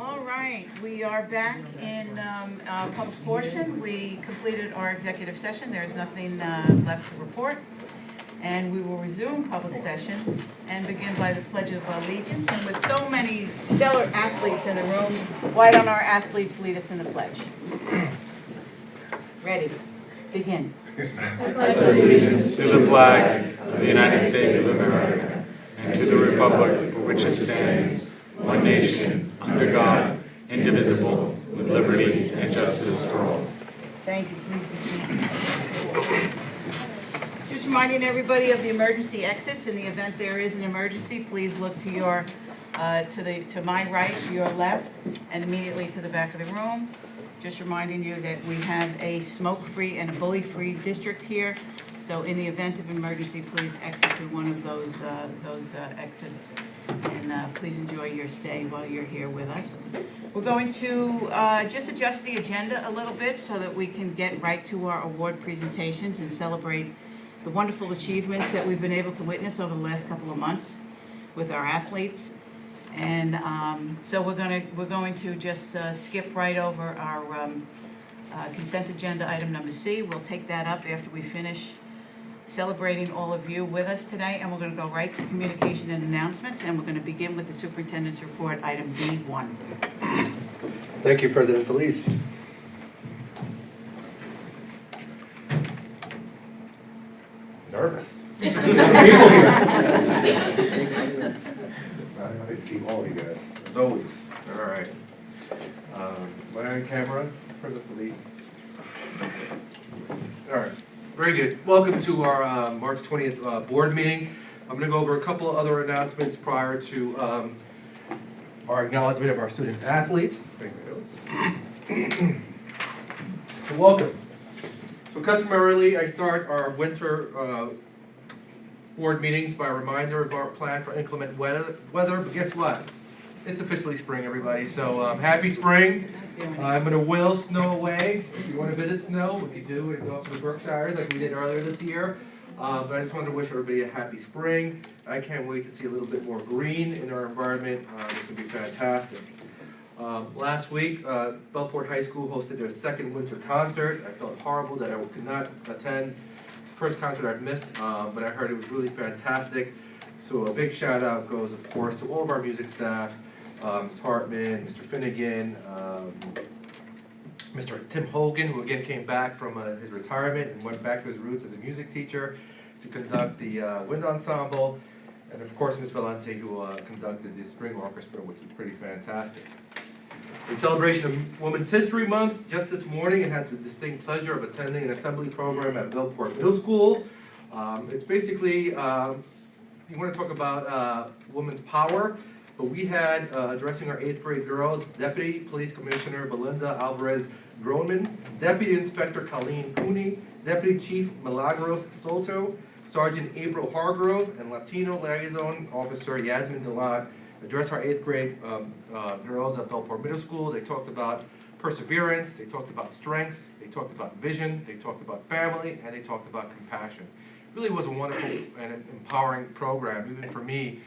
All right, we are back in public portion. We completed our executive session. There's nothing left to report. And we will resume public session and begin by the Pledge of Allegiance. And with so many stellar athletes in the room, why don't our athletes lead us in the pledge? Ready? Begin. I pledge allegiance to the flag of the United States of America and to the republic for which it stands, one nation, under God, indivisible, with liberty and justice for all. Thank you. Please be seated. Just reminding everybody of the emergency exits. In the event there is an emergency, please look to your to my right, to your left, and immediately to the back of the room. Just reminding you that we have a smoke-free and a bully-free district here. So in the event of emergency, please exit through one of those exits. And please enjoy your stay while you're here with us. We're going to just adjust the agenda a little bit so that we can get right to our award presentations and celebrate the wonderful achievements that we've been able to witness over the last couple of months with our athletes. And so we're going to just skip right over our consent agenda item number C. We'll take that up after we finish celebrating all of you with us today, and we're going to go right to communication and announcements, and we're going to begin with the superintendent's report, item B1. Thank you, President Felice. Nervous. I see all you guys, as always. All right. Am I on camera, President Felice? All right. Very good. Welcome to our March 20th board meeting. I'm going to go over a couple of other announcements prior to our acknowledgement of our student athletes. So welcome. So customarily, I start our winter board meetings by a reminder of our plan for inclement weather. But guess what? It's officially spring, everybody. So happy spring. I'm going to will snow away. If you want to visit snow, what you do is go up to the Berkshires like we did earlier this year. But I just wanted to wish everybody a happy spring. I can't wait to see a little bit more green in our environment. This will be fantastic. Last week, Bellport High School hosted their second winter concert. I felt horrible that I could not attend. It's the first concert I've missed, but I heard it was really fantastic. So a big shout out goes, of course, to all of our music staff. Ms. Hartman, Mr. Finnegan, Mr. Tim Hogan, who again came back from his retirement and went back to his roots as a music teacher to conduct the wind ensemble, and of course Ms. Valente, who conducted the string orchestra, which is pretty fantastic. In celebration of Women's History Month, just this morning I had the distinct pleasure of attending an assembly program at Bellport Middle School. It's basically, you want to talk about women's power. But we had, addressing our 8th grade girls, Deputy Police Commissioner Belinda Alvarez-Groneman, Deputy Inspector Colleen Cooney, Deputy Chief Milagros Soto, Sergeant April Hargrove, and Latino Liaison Officer Yasmin Delat addressed our 8th grade girls at Bellport Middle School. They talked about perseverance, they talked about strength, they talked about vision, they talked about family, and they talked about compassion. It really was a wonderful and empowering program, even for me.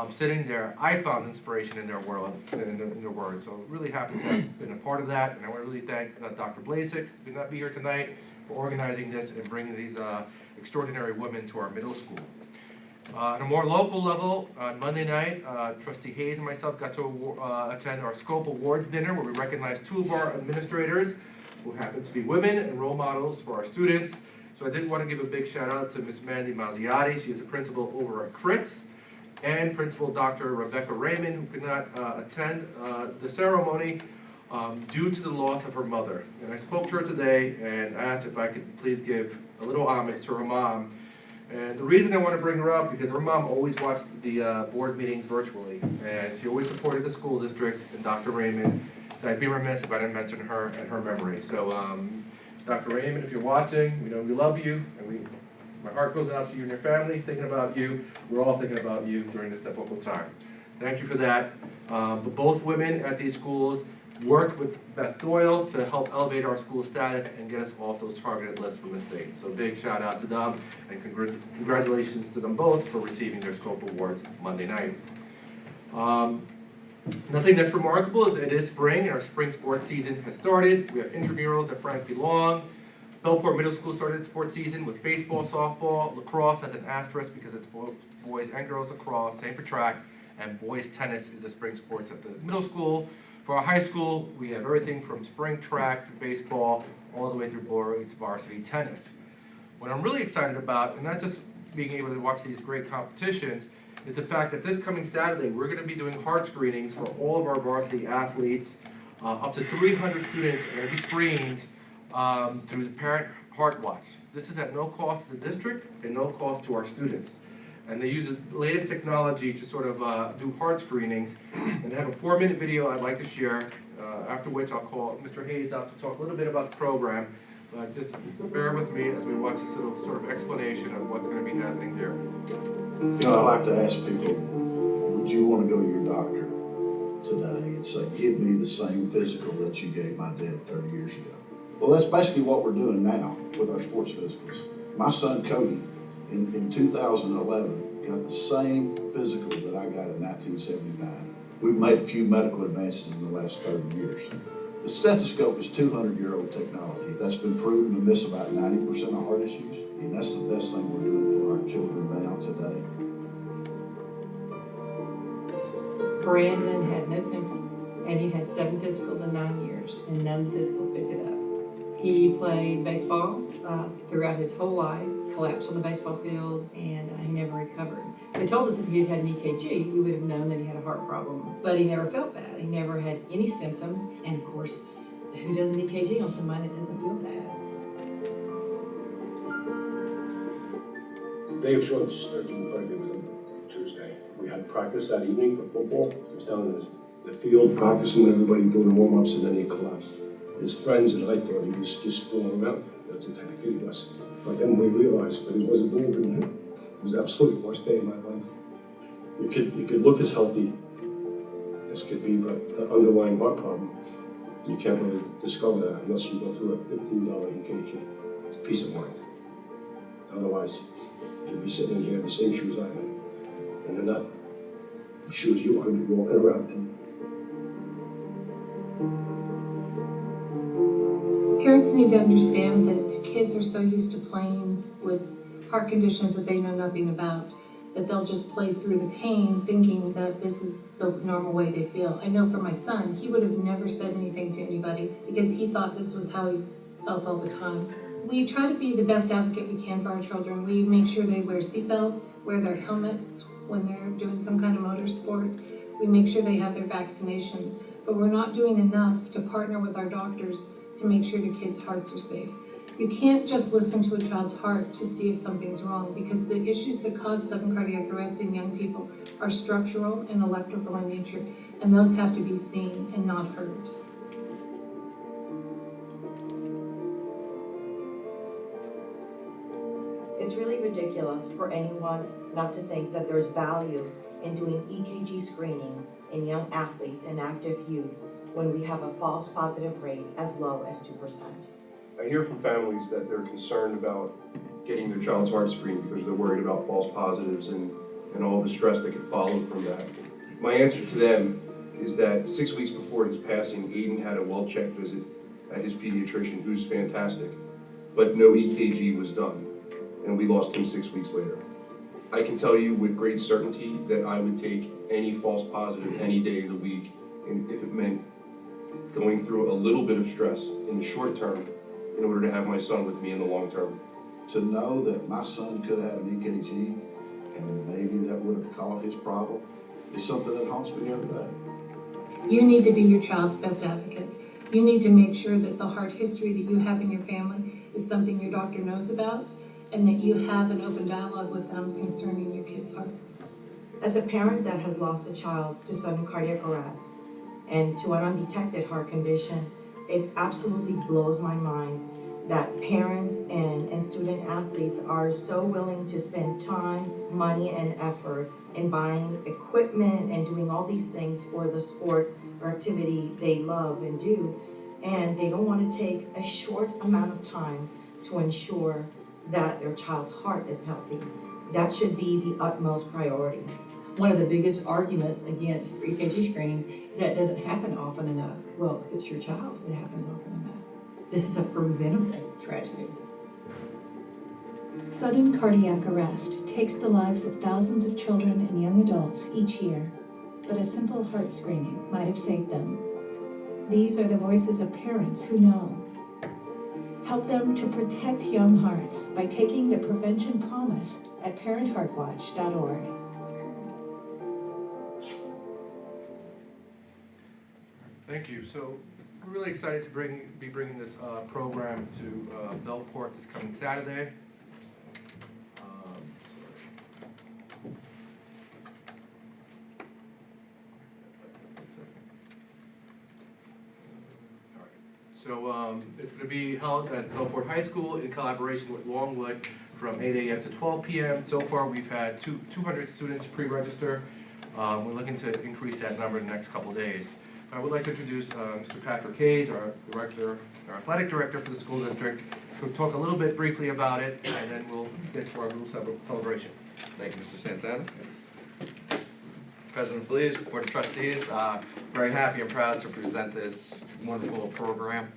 Sitting there, I found inspiration in their world, in their words. So really happy to have been a part of that, and I want to really thank Dr. Blasek, who could not be here tonight, for organizing this and bringing these extraordinary women to our middle school. On a more local level, on Monday night, Trustee Hayes and myself got to attend our Scope Awards dinner, where we recognized 2 of our administrators who happen to be women and role models for our students. So I did want to give a big shout out to Ms. Mandy Mazziotti. She is a principal over at Critz, and Principal Dr. Rebecca Raymond, who could not attend the ceremony due to the loss of her mother. And I spoke to her today and asked if I could please give a little homage to her mom. And the reason I want to bring her up, because her mom always watched the board meetings virtually, and she always supported the school district and Dr. Raymond, so I'd be remiss if I didn't mention her and her memory. So Dr. Raymond, if you're watching, we know we love you, and my heart goes out to you and your family, thinking about you. We're all thinking about you during this difficult time. Thank you for that. But both women at these schools worked with Beth Doyle to help elevate our school status and get us off those targeted lists from the state. So big shout out to them, and congratulations to them both for receiving their Scope Awards Monday night. Nothing that's remarkable is it is spring and our spring sports season has started. We have intramurals at Frank P. Long. Bellport Middle School started its sports season with baseball, softball, lacrosse has an asterisk because it's both boys and girls lacrosse, same for track, and boys tennis is the spring sports at the middle school. For our high school, we have everything from spring track to baseball, all the way through boys varsity tennis. What I'm really excited about, and not just being able to watch these great competitions, is the fact that this coming Saturday, we're gonna be doing heart screenings for all of our varsity athletes. Up to 300 students are gonna be screened through the Parent Heart Watch. This is at no cost to the district and no cost to our students. And they use the latest technology to sort of do heart screenings. And they have a 4-minute video I'd like to share, after which I'll call Mr. Hayes out to talk a little bit about the program. Just bear with me as we watch this little sort of explanation of what's going to be happening there. You know, I like to ask people, would you want to go to your doctor today and say, give me the same physical that you gave my dad 30 years ago? Well, that's basically what we're doing now with our sports physicals. My son Cody, in 2011, got the same physical that I got in 1979. We've made a few medical advances in the last 30 years. The stethoscope is 200-year-old technology that's been proven to miss about 90% of heart issues, and that's the best thing we're doing for our children now today. Brandon had no symptoms, and he had 7 physicals in 9 years, and none of the physicals picked it up. He played baseball throughout his whole life, collapsed on the baseball field, and he never recovered. They told us if he had had an EKG, we would have known that he had a heart problem, but he never felt bad. He never had any symptoms, and of course, who does an EKG on somebody that doesn't feel bad? The day of shorts started on Monday with him Tuesday. We had practice that evening for football. He was down in the field practicing with everybody doing the warm-ups, and then he collapsed. His friends and I thought he was just fooling around. That's the type of kid he was. But then we realized that he wasn't moving. It was absolutely the worst day of my life. You could look as healthy as could be, but the underlying heart problem, you can't really discover that unless you go through a $15 EKG. It's peace of mind. Otherwise, you'd be sitting in here in the same shoes I'm in, and they're not the shoes you want to be walking around in. Parents need to understand that kids are so used to playing with heart conditions that they know nothing about, that they'll just play through the pain thinking that this is the normal way they feel. I know for my son, he would have never said anything to anybody because he thought this was how he felt all the time. We try to be the best advocate we can for our children. We make sure they wear seatbelts, wear their helmets when they're doing some kind of motor sport. We make sure they have their vaccinations, but we're not doing enough to partner with our doctors to make sure the kids' hearts are safe. You can't just listen to a child's heart to see if something's wrong, because the issues that cause sudden cardiac arrest in young people are structural and electrical in nature, and those have to be seen and not heard. It's really ridiculous for anyone not to think that there's value in doing EKG screening in young athletes and active youth when we have a false positive rate as low as 2%. I hear from families that they're concerned about getting their child's heart screened because they're worried about false positives and all the stress that could follow from that. My answer to them is that 6 weeks before his passing, Aiden had a well-checked visit at his pediatrician, who's fantastic, but no EKG was done, and we lost him 6 weeks later. I can tell you with great certainty that I would take any false positive any day of the week, and if it meant going through a little bit of stress in the short term in order to have my son with me in the long term. To know that my son could have an EKG and maybe that would have caused his problem is something that haunts me every day. You need to be your child's best advocate. You need to make sure that the heart history that you have in your family is something your doctor knows about, and that you have an open dialogue with them concerning your kids' hearts. As a parent that has lost a child to sudden cardiac arrest and to an undetected heart condition, it absolutely blows my mind that parents and student athletes are so willing to spend time, money, and effort in buying equipment and doing all these things for the sport or activity they love and do, and they don't want to take a short amount of time to ensure that their child's heart is healthy. That should be the utmost priority. One of the biggest arguments against EKG screenings is that it doesn't happen often enough. Well, if it's your child, it happens often enough. This is a preventable tragedy. Sudden cardiac arrest takes the lives of thousands of children and young adults each year, but a simple heart screening might have saved them. These are the voices of parents who know. Help them to protect young hearts by taking the prevention promise at parentheartwatch.org. Thank you. So we're really excited to be bringing this program to Bellport this coming Saturday. So it's going to be held at Bellport High School in collaboration with Longwood from 8 a.m. to 12 p.m. So far, we've had 200 students pre-register. We're looking to increase that number in the next couple days. I would like to introduce Mr. Patrick Hayes, our athletic director for the school district, to talk a little bit briefly about it, and then we'll get to our little celebration. Thank you, Mr. Santana. President Feliz, Board of Trustees, very happy and proud to present this wonderful program.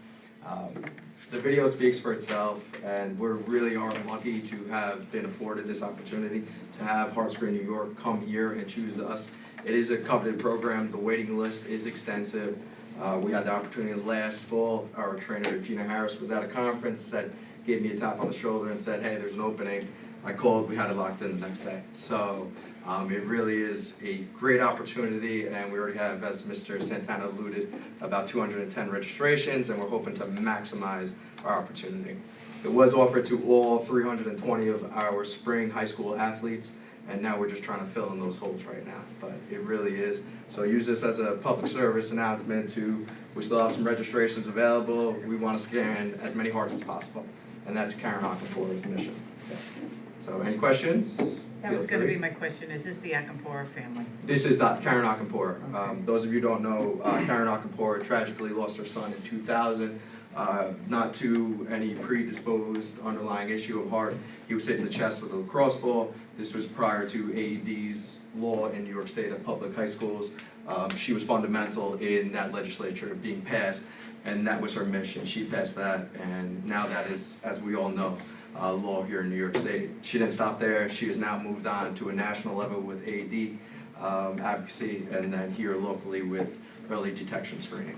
The video speaks for itself, and we really are lucky to have been afforded this opportunity to have Heart Screen New York come here and choose us. It is a coveted program. The waiting list is extensive. We had the opportunity last fall. Our trainer, Gina Harris, was at a conference, gave me a tap on the shoulder and said, hey, there's an opening. I called, we had it locked in the next day. So it really is a great opportunity, and we already have, as Mr. Santana alluded, about 210 registrations, and we're hoping to maximize our opportunity. It was offered to all 320 of our spring high school athletes, and now we're just trying to fill in those holes right now, but it really is. So use this as a public service announcement we still have some registrations available. We want to scan as many hearts as possible, and that's Karen Okafor's mission. Okay. So any questions? That was going to be my question. Is this the Akampora family? This is not Karen Okafor. Those of you who don't know, Karen Okafor tragically lost her son in 2000. Not to any predisposed underlying issue of heart. He was hit in the chest with a lacrosse ball. This was prior to AED's law in New York State at public high schools. She was fundamental in that legislature being passed, and that was her mission. She passed that, and now that is, as we all know, law here in New York State. She didn't stop there. She has now moved on to a national level with AED advocacy, and then here locally with early detection screening.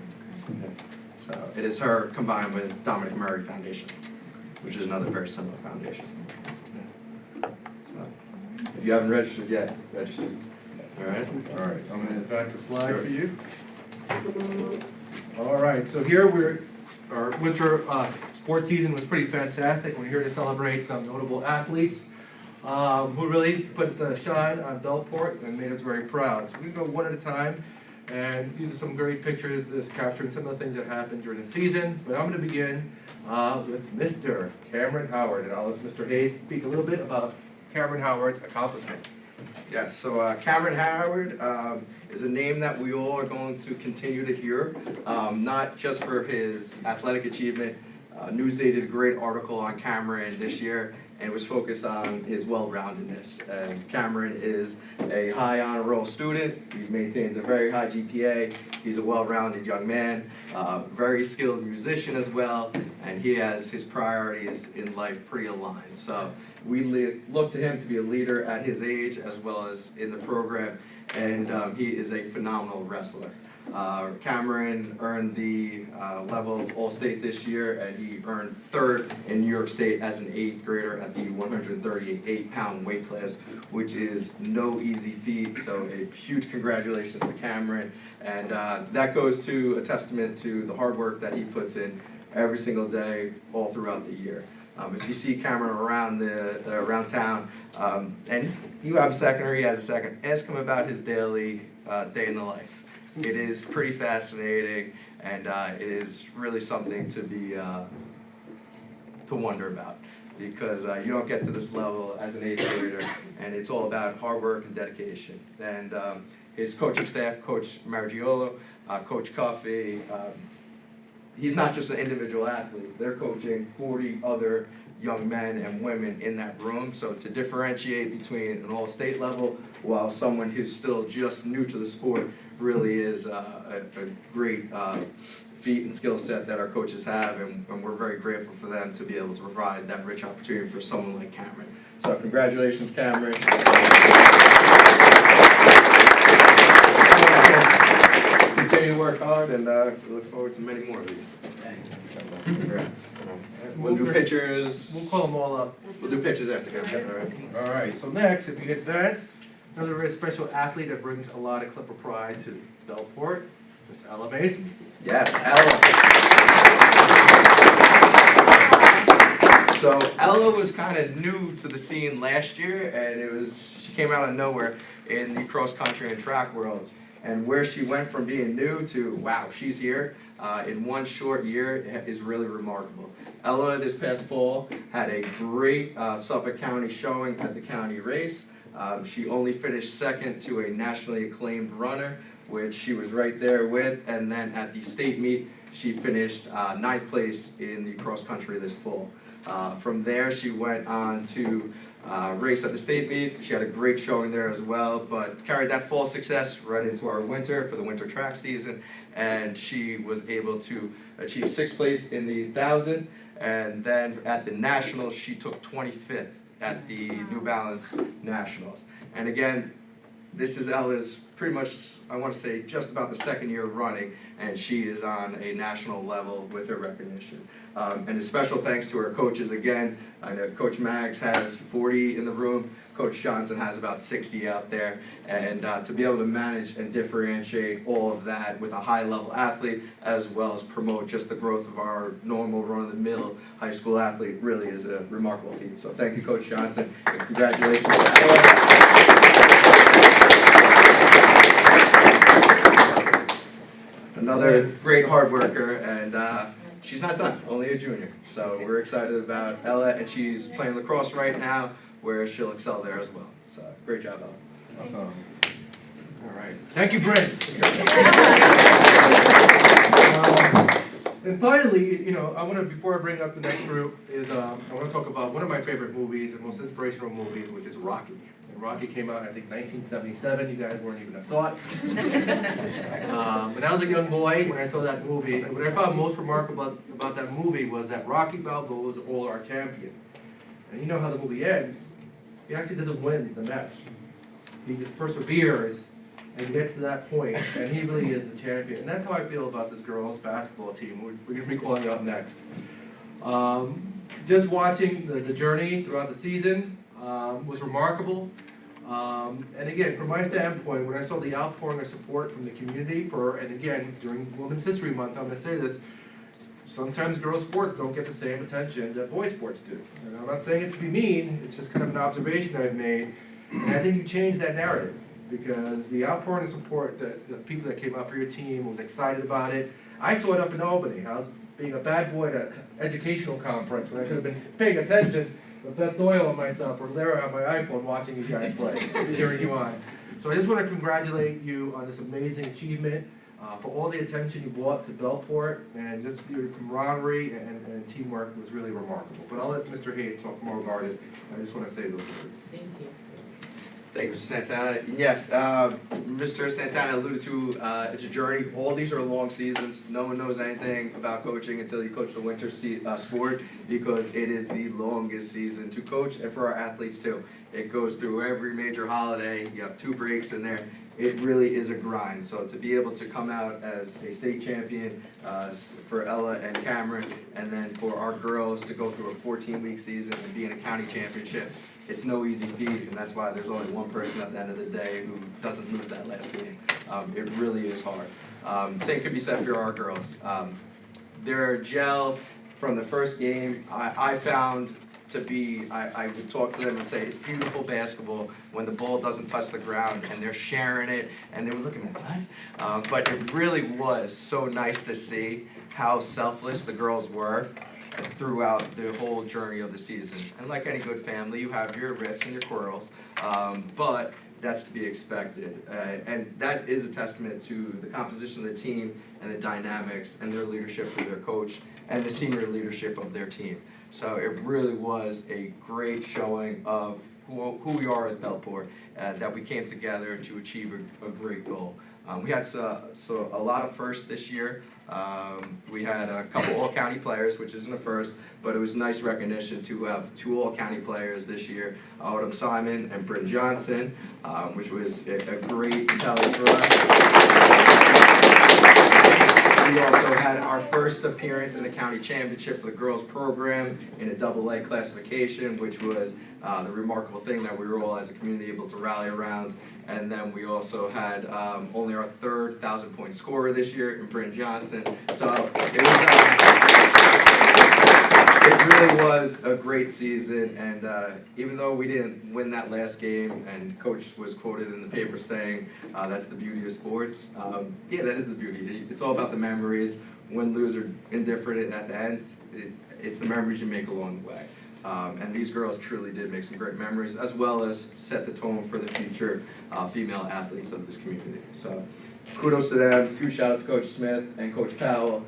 Okay. So it is her combined with Dominic Murray Foundation, which is another very similar foundation. Yeah. So if you haven't registered yet, register. All right? All right, I'm going to advance a slide for you. All right, so here our winter sports season was pretty fantastic. We're here to celebrate some notable athletes who really put the shine on Bellport and made us very proud. So we can go one at a time. And these are some great pictures that's capturing some of the things that happened during the season. But I'm going to begin with Mr. Cameron Howard, and I'll let Mr. Hayes speak a little bit about Cameron Howard's accomplishments. Yes, so Cameron Howard is a name that we all are going to continue to hear, not just for his athletic achievement. Newsday did a great article on Cameron this year, and it was focused on his well-roundedness. And Cameron is a high honor roll student. He maintains a very high GPA. He's a well-rounded young man, very skilled musician as well, and he has his priorities in life pretty aligned. So we look to him to be a leader at his age as well as in the program, and he is a phenomenal wrestler. Cameron earned the level of All-State this year, and he earned third in New York State as an 8th grader at the 138-pound weight class, which is no easy feat. So a huge congratulations to Cameron, and that goes to a testament to the hard work that he puts in every single day, all throughout the year. If you see Cameron around town, and you have a second or he has a second, ask him about his daily day in the life. It is pretty fascinating, and it is really something to be to wonder about, because you don't get to this level as an 8th grader, and it's all about hard work and dedication. And his coaching staff, Coach Margiolo, Coach Cuffey, he's not just an individual athlete. They're coaching 40 other young men and women in that room. So to differentiate between an all-state level while someone who's still just new to the sport really is a great feat and skill set that our coaches have, and we're very grateful for them to be able to provide that rich opportunity for someone like Cameron. So congratulations, Cameron. Continue to work hard, and we look forward to many more of these. Congrats. We'll do pictures. We'll call them all up. We'll do pictures after, all right? All right, so next, if you advance, another very special athlete that brings a lot of Clipper pride to Bellport, Miss Ella Mason. Yes, Ella. So Ella was kind of new to the scene last year, and she came out of nowhere in the cross country and track world. And where she went from being new to, wow, she's here, in one short year is really remarkable. Ella this past fall had a great Suffolk County showing at the county race. She only finished second to a nationally acclaimed runner, which she was right there with, and then at the state meet, she finished 9th place in the cross country this fall. From there, she went on to race at the state meet. She had a great showing there as well, but carried that fall success right into our winter for the winter track season, and she was able to achieve 6th place in the 1,000, and then at the Nationals, she took 25th at the New Balance Nationals. And again, this is Ella's pretty much, I want to say, just about the 2nd year of running, and she is on a national level with her recognition. And a special thanks to her coaches again. I know Coach Maggs has 40 in the room, Coach Johnson has about 60 out there, and to be able to manage and differentiate all of that with a high-level athlete, as well as promote just the growth of our normal run-of-the-mill high school athlete, really is a remarkable feat. So thank you, Coach Johnson, and congratulations to Ella. Another great hard worker, and she's not done, only a junior. So we're excited about Ella, and she's playing lacrosse right now, where she'll excel there as well. So great job, Ella. Awesome. All right. Thank you, Brent. And finally, I want to, before I bring up the next group, I want to talk about one of my favorite movies and most inspirational movies, which is Rocky. And Rocky came out, I think, 1977. You guys weren't even a thought. But I was a young boy when I saw that movie. And what I found most remarkable about that movie was that Rocky Balboa was all our champion. And you know how the movie ends. He actually doesn't win the match. He just perseveres and gets to that point, and he really is the champion. And that's how I feel about this girls' basketball team. We're going to be calling up next. Just watching the journey throughout the season was remarkable. And again, from my standpoint, when I saw the outpouring of support from the community and again, during Women's History Month, I'm going to say this, sometimes girls' sports don't get the same attention that boys' sports do. And I'm not saying it to be mean, it's just kind of an observation I've made. And I think you changed that narrative, because the outpouring of support, the people that came out for your team was excited about it. I saw it up in Albany. I was being a bad boy at an educational conference when I could have been paying attention, with Beth Doyle and myself were there on my iPhone watching you guys play, cheering you on. So I just want to congratulate you on this amazing achievement, for all the attention you brought to Bellport, and just your camaraderie and teamwork was really remarkable. But I'll let Mr. Hayes talk more about it. I just want to say those words. Thank you. Thank you, Mr. Santana. Yes, Mr. Santana alluded to it's a journey. All these are long seasons. No one knows anything about coaching until you coach the winter sport, because it is the longest season to coach, and for our athletes too. It goes through every major holiday. You have 2 breaks in there. It really is a grind. So to be able to come out as a state champion for Ella and Cameron, and then for our girls to go through a 14-week season and be in a county championship, it's no easy feat, and that's why there's only one person at the end of the day who doesn't lose that last game. It really is hard. Same could be said for our girls. Their gel from the first game, I found to be, I would talk to them and say, it's beautiful basketball when the ball doesn't touch the ground and they're sharing it, and they were looking at what? But it really was so nice to see how selfless the girls were throughout the whole journey of the season. And like any good family, you have your rifts and your quarrels, but that's to be expected. And that is a testament to the composition of the team and the dynamics and their leadership for their coach and the senior leadership of their team. So it really was a great showing of who we are as Bellport, that we came together to achieve a great goal. We had so a lot of firsts this year. We had a couple all-county players, which isn't a first, but it was nice recognition to have 2 all-county players this year, Autumn Simon and Bryn Johnson, which was a great tally for us. We also had our first appearance in the county championship for the girls program in a AA classification, which was the remarkable thing that we were all as a community able to rally around. And then we also had only our 3rd 1,000-point scorer this year in Bryn Johnson. So it really was a great season, and even though we didn't win that last game, and Coach was quoted in the paper saying, that's the beauty of sports, yeah, that is the beauty. It's all about the memories, win, lose, or indifferent, and at the end, it's the memories you make along the way. And these girls truly did make some great memories, as well as set the tone for the future female athletes of this community. So kudos to them, huge shout out to Coach Smith and Coach Powell.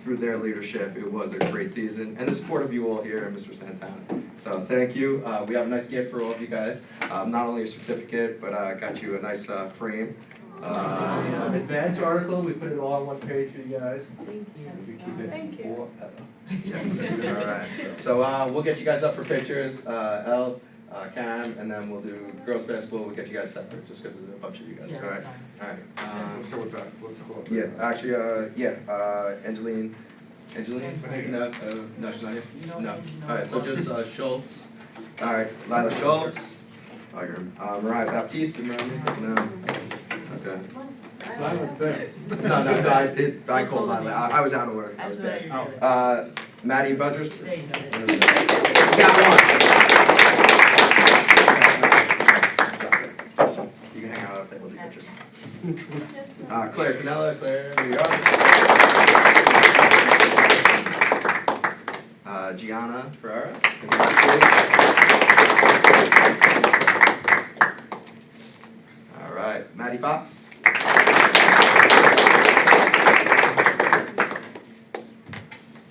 Through their leadership, it was a great season, and the support of you all here and Mr. Santana. So thank you. We have a nice gift for all of you guys. Not only a certificate, but I got you a nice frame. Advance article, we put it all on one page for you guys. Thank you. Yes, all right. So we'll get you guys up for pictures, Elle, Cam, and then we'll do girls basketball. We'll get you guys separate, just because there's a bunch of you guys, all right? All right. So with basketball, score. Yeah, actually, Angeline, no, she's not here? No. All right, so just Schultz. All right, Lila Schultz. Oh, you're, Mariah Baptiste, remember me? No. Okay. No, I called Lila. I was out of order. I was bad. Maddie Budris. Got one. You can hang out up there, we'll do pictures. Claire Canella, Claire, there you are. Gianna Ferrara. All right, Maddie Fox.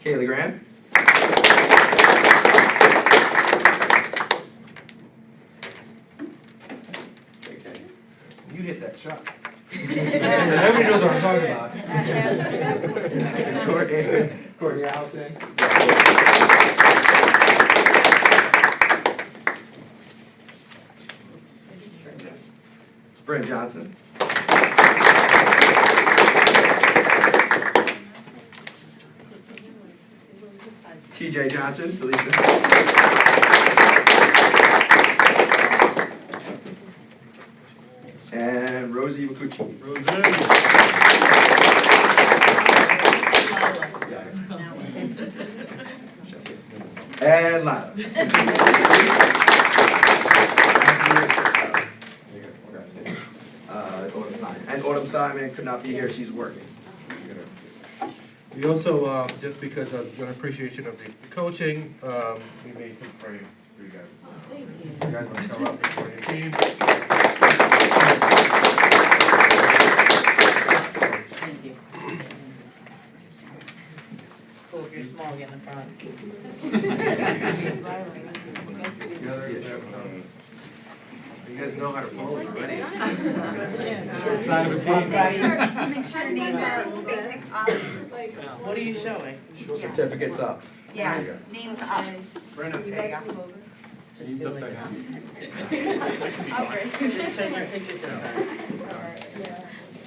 Kaylee Graham. You hit that shot. Everybody knows what I'm talking about. Courtney Allison. Bryn Johnson. TJ Johnson, Talisha. And Rosie Wakuchi. And Lila. Autumn Simon. And Autumn Simon could not be here, she's working. We also, just because of an appreciation of the coaching, we made some frames for you guys. You guys want to come up for your team? Thank you. Cool, if you're small, get in the front. You guys know how to pose already. Sign of a team. Make sure your names are basic up. What are you showing? Certificates up. Yeah, There you names up. Brennan. There you go. Just do it like that. Over. Just turn your picture to the side.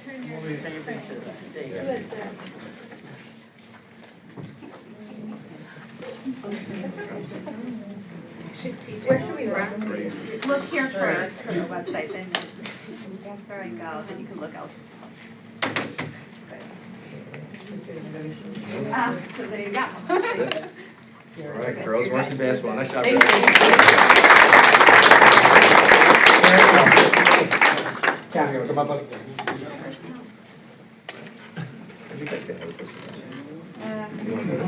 Turn your picture to the side. There you go. Where can we run? Look here first for the website, then that's where I go, then you can look elsewhere. So there you go. All right, girls varsity basketball, nice job. Thank Cam, you wanna come up, buddy? You guys get another picture. You wanna do it?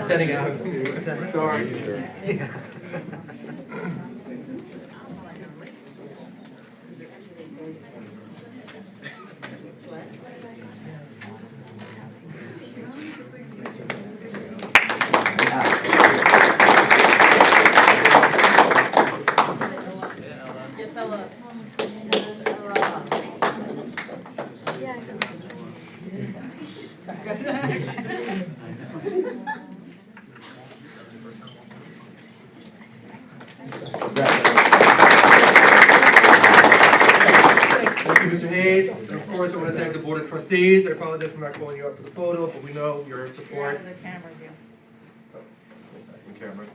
Setting out. Sorry. Thank you, Mr. Hayes. And of course, I want to thank the Board of Trustees. I apologize for not calling you up for the photo, but we know your support. The camera view. Camera,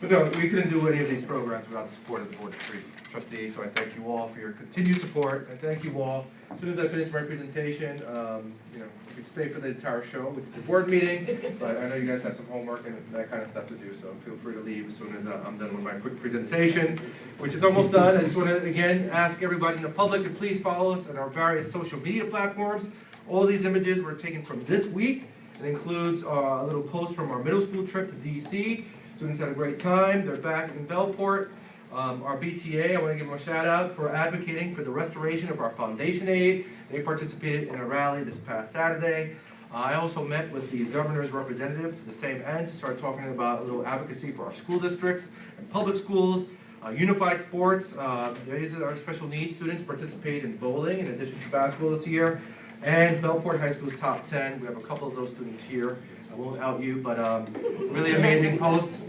but no, we couldn't do any of these programs without the support of the Board of Trustees, so I thank you all for your continued support, and thank you all. As soon as I finish my presentation, you could stay for the entire show, which is the board meeting, but I know you guys have some homework and that kind of stuff to do, so feel free to leave as soon as I'm done with my quick presentation, which is almost done. I just want to, again, ask everybody in the public to please follow us on our various social media platforms. All these images were taken from this week. It includes a little post from our middle school trip to DC. Students had a great time. They're back in Bellport. Our BTA, I want to give them a shout out for advocating for the restoration of our foundation aid. They participated in a rally this past Saturday. I also met with the governor's representative to the same end to start talking about a little advocacy for our school districts and public schools. Unified sports, these are our special needs students participate in bowling in addition to basketball this year. And Bellport High School's top 10, we have a couple of those students here. I won't out you, but really amazing posts.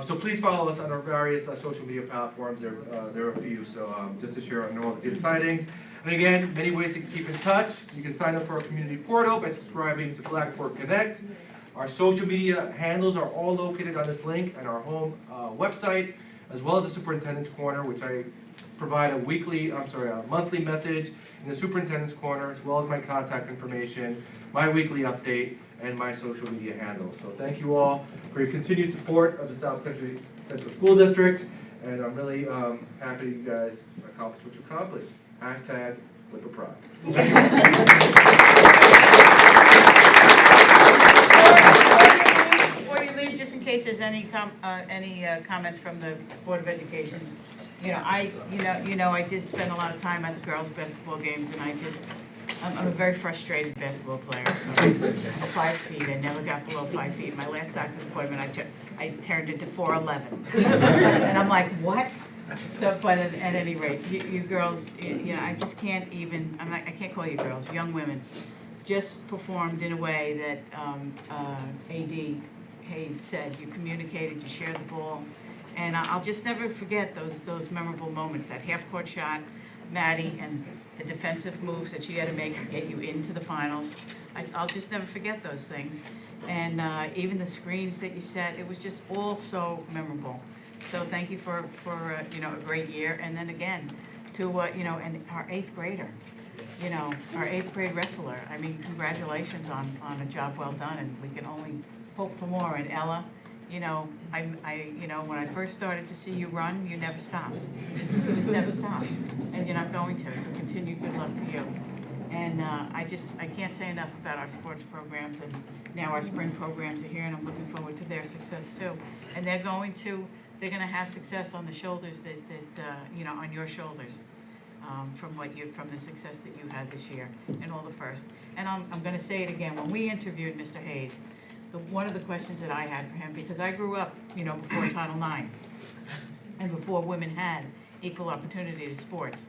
So please follow us on our various social media platforms. There are a few, so just to share on all the good tidings. And again, many ways to keep in touch. You can sign up for our community portal by subscribing to Blackboard Connect. Our social media handles are all located on this link and our home website, as well as the Superintendent's Corner, which I provide a monthly message in the Superintendent's Corner, as well as my contact information, my weekly update, and my social media handles. So thank you all for your continued support of the South Country Central School District, and I'm really happy you guys accomplished what you accomplished. Hashtag Flipper Pride. Thank you. Before you leave, just in case there's any comments from the Board of Education. I did spend a lot of time at the girls' basketball games, and I'm a very frustrated basketball player. I'm 5 feet. I never got below 5 feet. My last doctor's appointment, I turned into 4'11", and I'm like, what? So, but at any rate, you girls, I just can't even. I can't call you girls. Young women just performed in a way that AD Hayes said. You communicated. You shared the ball. And I'll just never forget those memorable moments, that half-court shot, Maddie, and the defensive moves that she had to make to get you into the finals. I'll just never forget those things. And even the screens that you set, it was just all so memorable. So thank you for a great year. And then again, to and our 8th grader, our 8th grade wrestler. I mean, congratulations on a job well done, and we can only hope for more. And Ella, when I first started to see you run, you never stopped. You just never stopped, and you're not going to. So continued good luck to you. And I can't say enough about our sports programs, and now our spring programs are here, and I'm looking forward to their success too. And they're going to have success on the shoulders that on your shoulders, from the success that you had this year and all the first. And I'm going to say it again. When we interviewed Mr. Hayes, one of the questions that I had for him, because I grew up, before Title IX, and before women had equal opportunity to sports,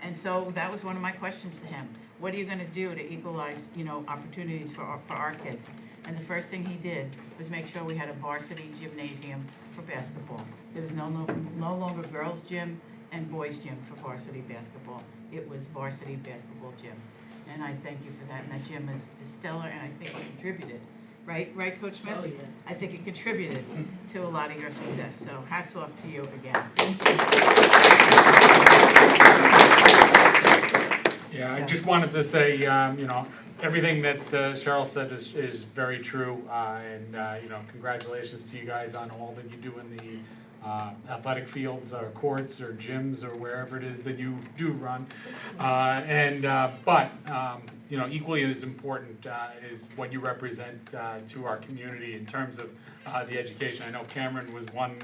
and so that was one of my questions to him. What are you going to do to equalize, opportunities for our kids? And the first thing he did was make sure we had a varsity gymnasium for basketball. There was no longer girls' gym and boys' gym for varsity basketball. It was varsity basketball gym. And I thank you for that. And that gym is stellar, and I think it contributed. Right, Coach Smith? Oh, yeah. I think it contributed to a lot of your success. So hats off to you again. Yeah, I just wanted to say, everything that Cheryl said is very true, and congratulations to you guys on all that you do in the athletic fields or courts or gyms or wherever it is that you do run. But equally as important is what you represent to our community in terms of the education. I know Cameron was one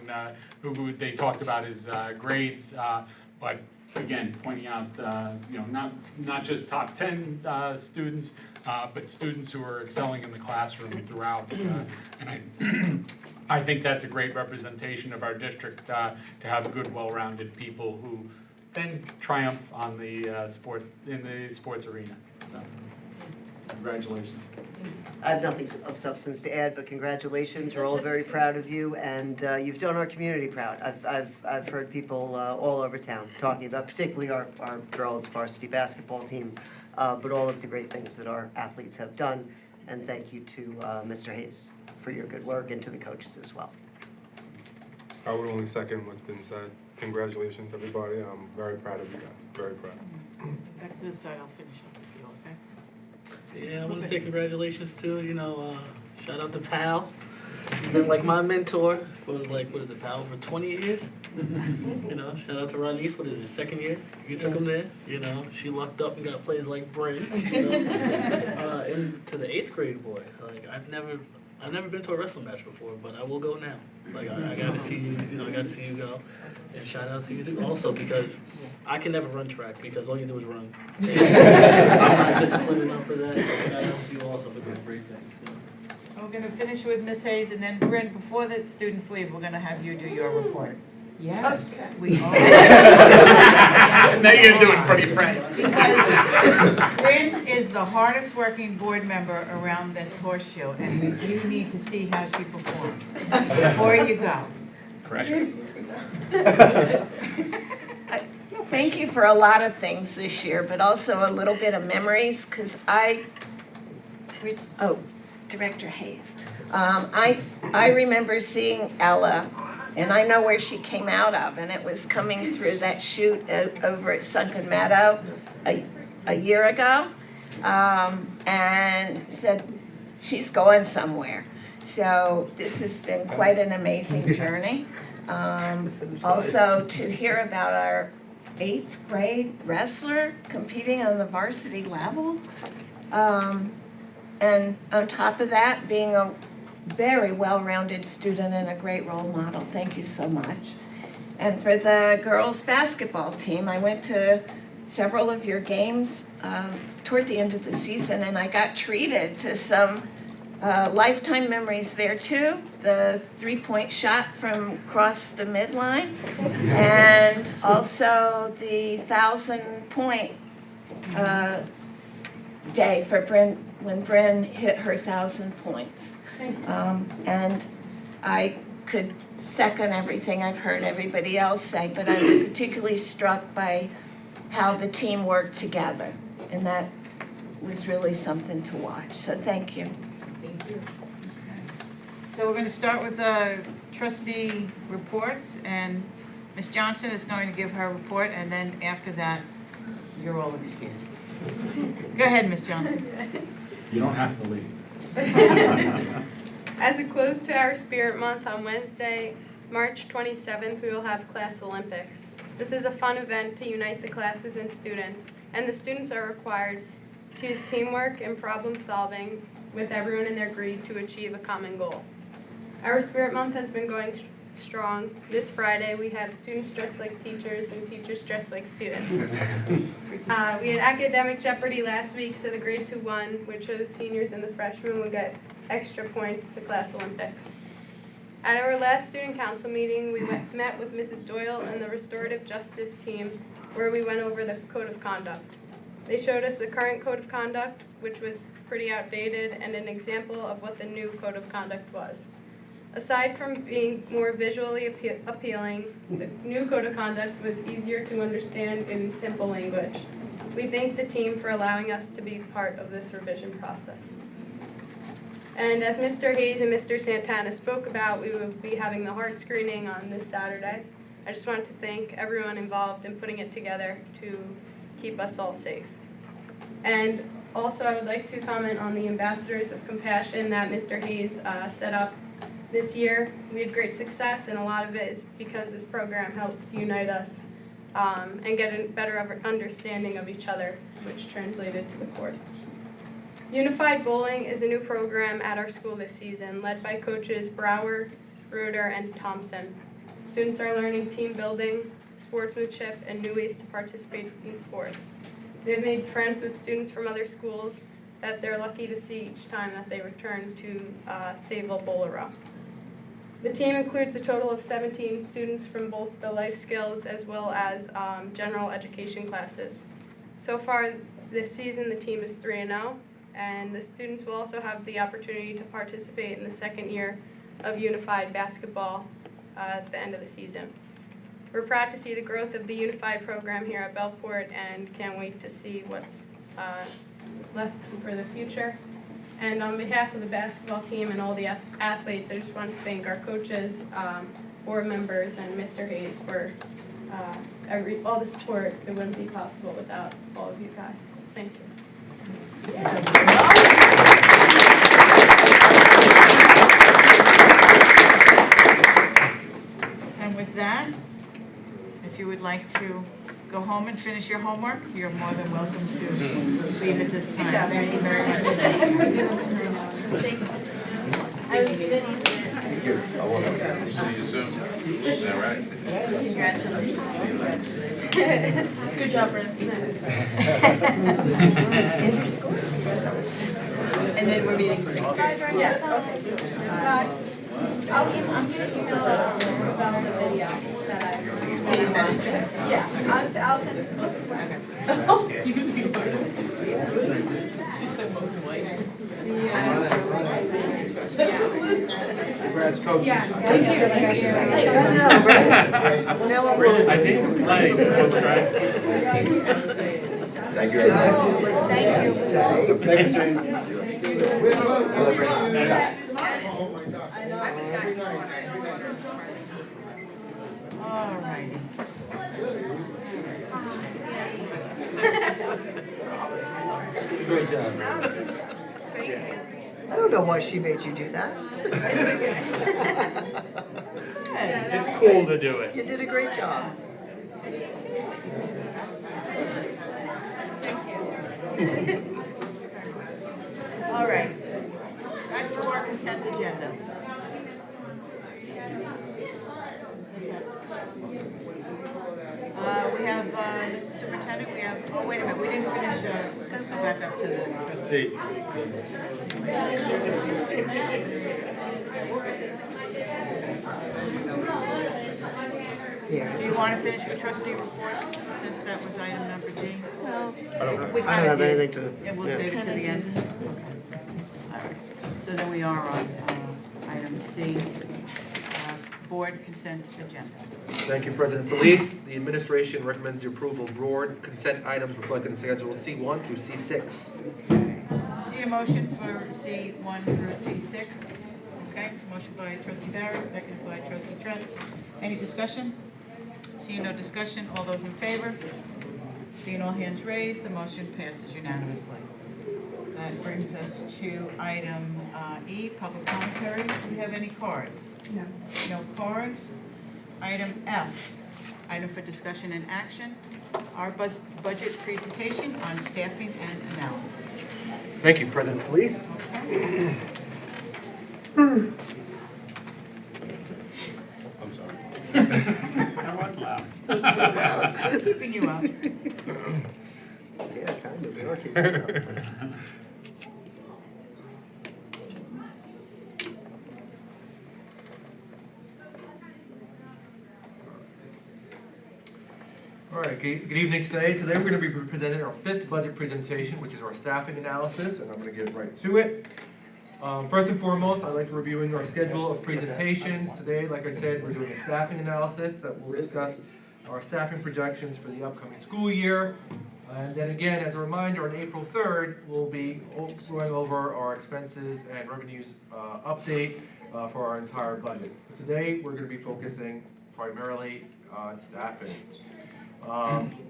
who they talked about his grades, but again, pointing out, not just top 10 students, but students who are excelling in the classroom throughout. And I think that's a great representation of our district, to have good, well-rounded people who then triumph on the in the sports arena. So, congratulations. I have nothing of substance to add, but congratulations. We're all very proud of you, and you've done our community proud. I've heard people all over town talking about, particularly our girls' varsity basketball team, but all of the great things that our athletes have done. And thank you to Mr. Hayes for your good work, and to the coaches as well. I would only second what's been said. Congratulations, everybody. I'm very proud of you guys. Very proud. Back to this side, I'll finish up with you, okay? Yeah, I want to say congratulations to, shout out to Pal. You've been like my mentor for like, what is it, Pal, for 20 years? Shout out to Ronise, what is it, second year? You took him there, she lucked up and got plays like Bryn. And to the 8th grade boy, like I've never been to a wrestling match before, but I will go now. Like I gotta see you, I gotta see you go. And shout out to you too also, because I can never run track because all you do is run. I'm not disciplined enough for that, so shout out to you also for doing great things. We're gonna finish with Ms. Hayes, and then Bryn, before the students leave, we're gonna have you do your report. Yes. We all. Now you're doing pretty friends. Because Bryn is the hardest working board member around this horseshoe, and you need to see how she performs before you go. Pressure. Thank you for a lot of things this year, but also a little bit of memories, because Director Hayes. I remember seeing Ella, and I know where she came out of, and it was coming through that chute over at Sunken Meadow a year ago, and said, she's going somewhere. So this has been quite an amazing journey. Also, to hear about our 8th grade wrestler competing on the varsity level. And on top of that, being a very well-rounded student and a great role model. Thank you so much. And for the girls' basketball team, I went to several of your games toward the end of the season, and I got treated to some lifetime memories there too. The 3-point shot from across the midline, and also the 1,000-point day for Bryn, when Bryn hit her 1,000 points. And I could second everything I've heard everybody else say, but I'm particularly struck by how the team worked together, and that was really something to watch. So thank you. Thank you. So we're going to start with the trustee reports, and Ms. Johnson is going to give her report, and then after that, you're all excused. Go ahead, Ms. Johnson. You don't have to leave. As a close to our Spirit Month on Wednesday, March 27th, we will have Class Olympics. This is a fun event to unite the classes and students, and the students are required to use teamwork and problem solving with everyone in their grade to achieve a common goal. Our Spirit Month has been going strong. This Friday, we have students dressed like teachers and teachers dressed like students. We had Academic Jeopardy last week, so the grades who won, which are the seniors and the freshmen, will get extra points to Class Olympics. At our last student council meeting, we met with Mrs. Doyle and the restorative justice team, where we went over the code of conduct. They showed us the current code of conduct, which was pretty outdated, and an example of what the new code of conduct was. Aside from being more visually appealing, the new code of conduct was easier to understand in simple language. We thank the team for allowing us to be part of this revision process. And as Mr. Hayes and Mr. Santana spoke about, we will be having the heart screening on this Saturday. I just wanted to thank everyone involved in putting it together to keep us all safe. And also, I would like to comment on the Ambassadors of Compassion that Mr. Hayes set up this year. We had great success, and a lot of it is because this program helped unite us and get a better understanding of each other, which translated to the court. Unified Bowling is a new program at our school this season, led by coaches Brower, Ruder, and Thompson. Students are learning team building, sportsmanship, and new ways to participate in sports. They've made friends with students from other schools that they're lucky to see each time that they return to Sayville Bowler Row. The team includes a total of 17 students from both the life skills as well as general education classes. So far this season, the team is 3-0, and the students will also have the opportunity to participate in the second year of unified basketball at the end of the season. We're proud to see the growth of the unified program here at Bellport and can't wait to see what's left for the future. And on behalf of the basketball team and all the athletes, I just want to thank our coaches, board members, and Mr. Hayes for all the support. It wouldn't be possible without all of you guys. Thank you. And with that, if you would like to go home and finish your homework, you're more than welcome to leave at this time. Good job. Thank you very much. Thank you. I will see you soon. Is that right? Good job, Brent. And then we're meeting 6:30. Yeah, okay. I'm gonna email about the video that I. Can you send it to me? Yeah, I'll send it to Congrats, coach. Yeah, thank you. I think like we'll try. Thank you, everyone. Thank you, James. All righty. Great job. I don't know why she made you do that. It's cool to do it. You did a great job. All right. Back to our consent agenda. We have, Mr. Superintendent, we have, oh, wait a minute, we didn't finish, let's go back up to the. Let's see. Do you want to finish your trustee reports, since that was item number D? Well, We I don't kinda have did. anything to. And we'll yeah. save it to the end. All right. So then we are on item C, board consent agenda. Thank you, President Felice. The administration recommends the approval of board consent items reflected in Schedule C1 through C6. Need a motion for C1 through C6? Okay, motion by trustee Barrett, second by trustee Trent. Any discussion? Seeing no discussion, all those in favor? Seeing all hands raised, the motion passes unanimously. That brings us to item E, public commentary. Do we have any cards? No. No cards. Item F, item for discussion and action, our budget presentation on staffing and analysis. Thank you, President Felice. I'm sorry. That was loud. Keeping you up. Yeah, kind of. You're keeping it up. All right, good evening today. Today we're going to be presenting our fifth budget presentation, which is our staffing analysis, and I'm going to get right to it. First and foremost, I'd like to review our schedule of presentations. Today, like I said, we're doing a staffing analysis that will discuss our staffing projections for the upcoming school year. And then again, as a reminder, on April 3rd, we'll be going over our expenses and revenues update for our entire budget. But today, we're going to be focusing primarily on staffing.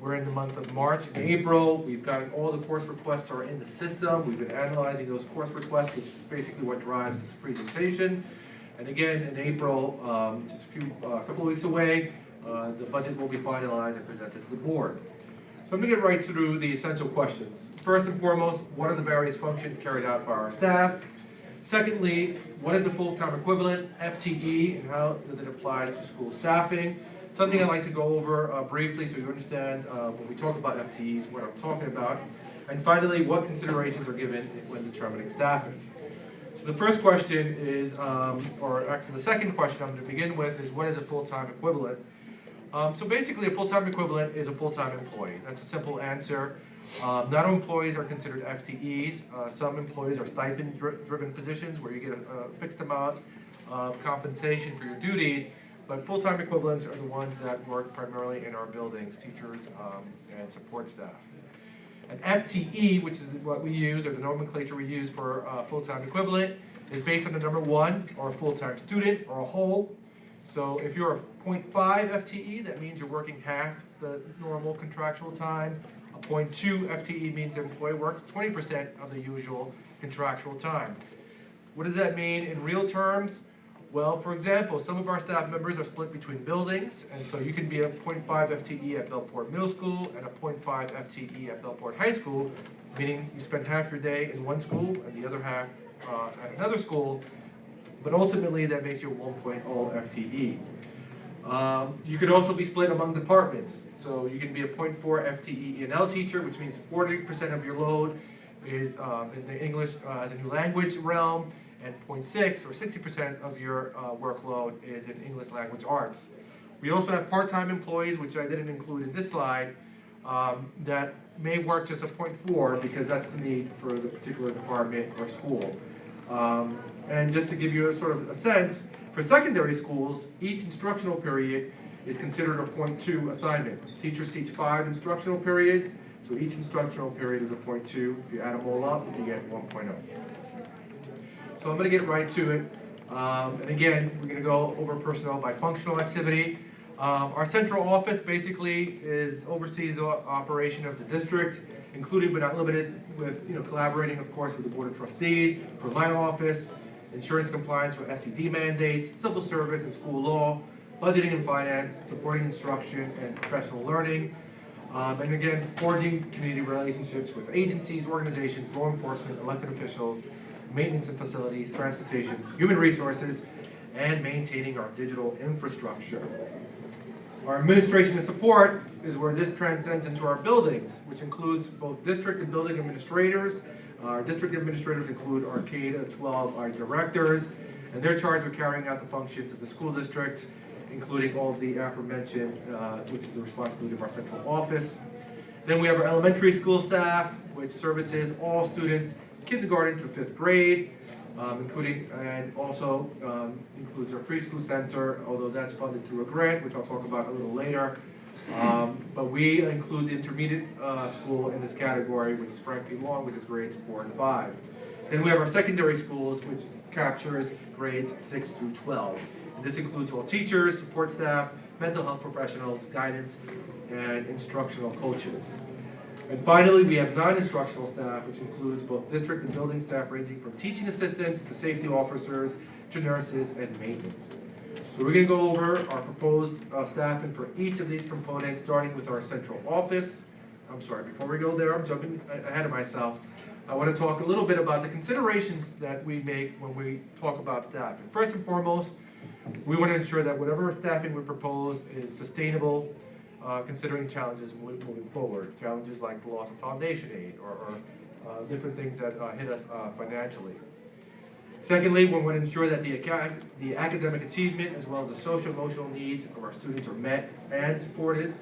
We're in the month of March and April. We've gotten all the course requests are in the system. We've been analyzing those course requests, which is basically what drives this presentation. And again, in April, just a couple of weeks away, the budget will be finalized and presented to the board. So I'm going to get right through the essential questions. First and foremost, what are the various functions carried out by our staff? Secondly, what is the full-time equivalent, FTE, and how does it apply to school staffing? Something I'd like to go over briefly so you understand when we talk about FTEs, what I'm talking about. And finally, what considerations are given when determining staffing. So the first question is, or actually the second question I'm going to begin with is, what is a full-time equivalent? So basically, a full-time equivalent is a full-time employee. That's a simple answer. Not all employees are considered FTEs. Some employees are stipend-driven positions where you get a fixed amount of compensation for your duties, but full-time equivalents are the ones that work primarily in our buildings, teachers and support staff. An FTE, which is what we use, or the nomenclature we use for full-time equivalent, is based on the number 1, or a full-time student, or a whole. So if you're a 0.5 FTE, that means you're working half the normal contractual time. A 0.2 FTE means the employee works 20% of the usual contractual time. What does that mean in real terms? Well, for example, some of our staff members are split between buildings, and so you can be a 0.5 FTE at Bellport Middle School and a 0.5 FTE at Bellport High School, meaning you spend half your day in one school and the other half at another school, but ultimately that makes you a 1.0 FTE. You could also be split among departments, so you can be a 0.4 FTE E&L teacher, which means 40% of your load is in the English as a new language realm, and 0.6 or 60% of your workload is in English language arts. We also have part-time employees, which I didn't include in this slide, that may work just a 0.4 because that's the need for the particular department or school. And just to give you a sort of a sense, for secondary schools, each instructional period is considered a 0.2 assignment. Teachers teach 5 instructional periods, so each instructional period is a 0.2. If you add them all up, you get 1.0. So I'm going to get right to it. And again, we're going to go over personnel by functional activity. Our central office basically oversees the operation of the district, including but not limited with collaborating, of course, with the Board of Trustees for my office, insurance compliance with SED mandates, civil service and school law, budgeting and finance, supporting instruction and professional learning, and again, forging community relationships with agencies, organizations, law enforcement, elected officials, maintenance and facilities, transportation, human resources, and maintaining our digital infrastructure. Our administration and support is where this transcends into our buildings, which includes both district and building administrators. Our district administrators include our K-12 directors, and they're charged with carrying out the functions of the school district, including all of the aforementioned, which is the responsibility of our central office. Then we have our elementary school staff, which services all students kindergarten through 5th grade, including and also includes our preschool center, although that's funded through a grant, which I'll talk about a little later. But we include the intermediate school in this category, which is frankly long, which is grades 4 and 5. Then we have our secondary schools, which captures grades 6 through 12. And this includes all teachers, support staff, mental health professionals, guidance, and instructional coaches. And finally, we have non-instructional staff, which includes both district and building staff ranging from teaching assistants to safety officers to nurses and maintenance. So we're going to go over our proposed staffing for each of these components, starting with our central office. I'm sorry, before we go there, I'm jumping ahead of myself. I want to talk a little bit about the considerations that we make when we talk about staffing. First and foremost, we want to ensure that whatever staffing we propose is sustainable, considering challenges moving forward. Challenges like the loss of foundation aid or different things that hit us financially. Secondly, we want to ensure that the academic achievement as well as the social emotional needs of our students are met and supported.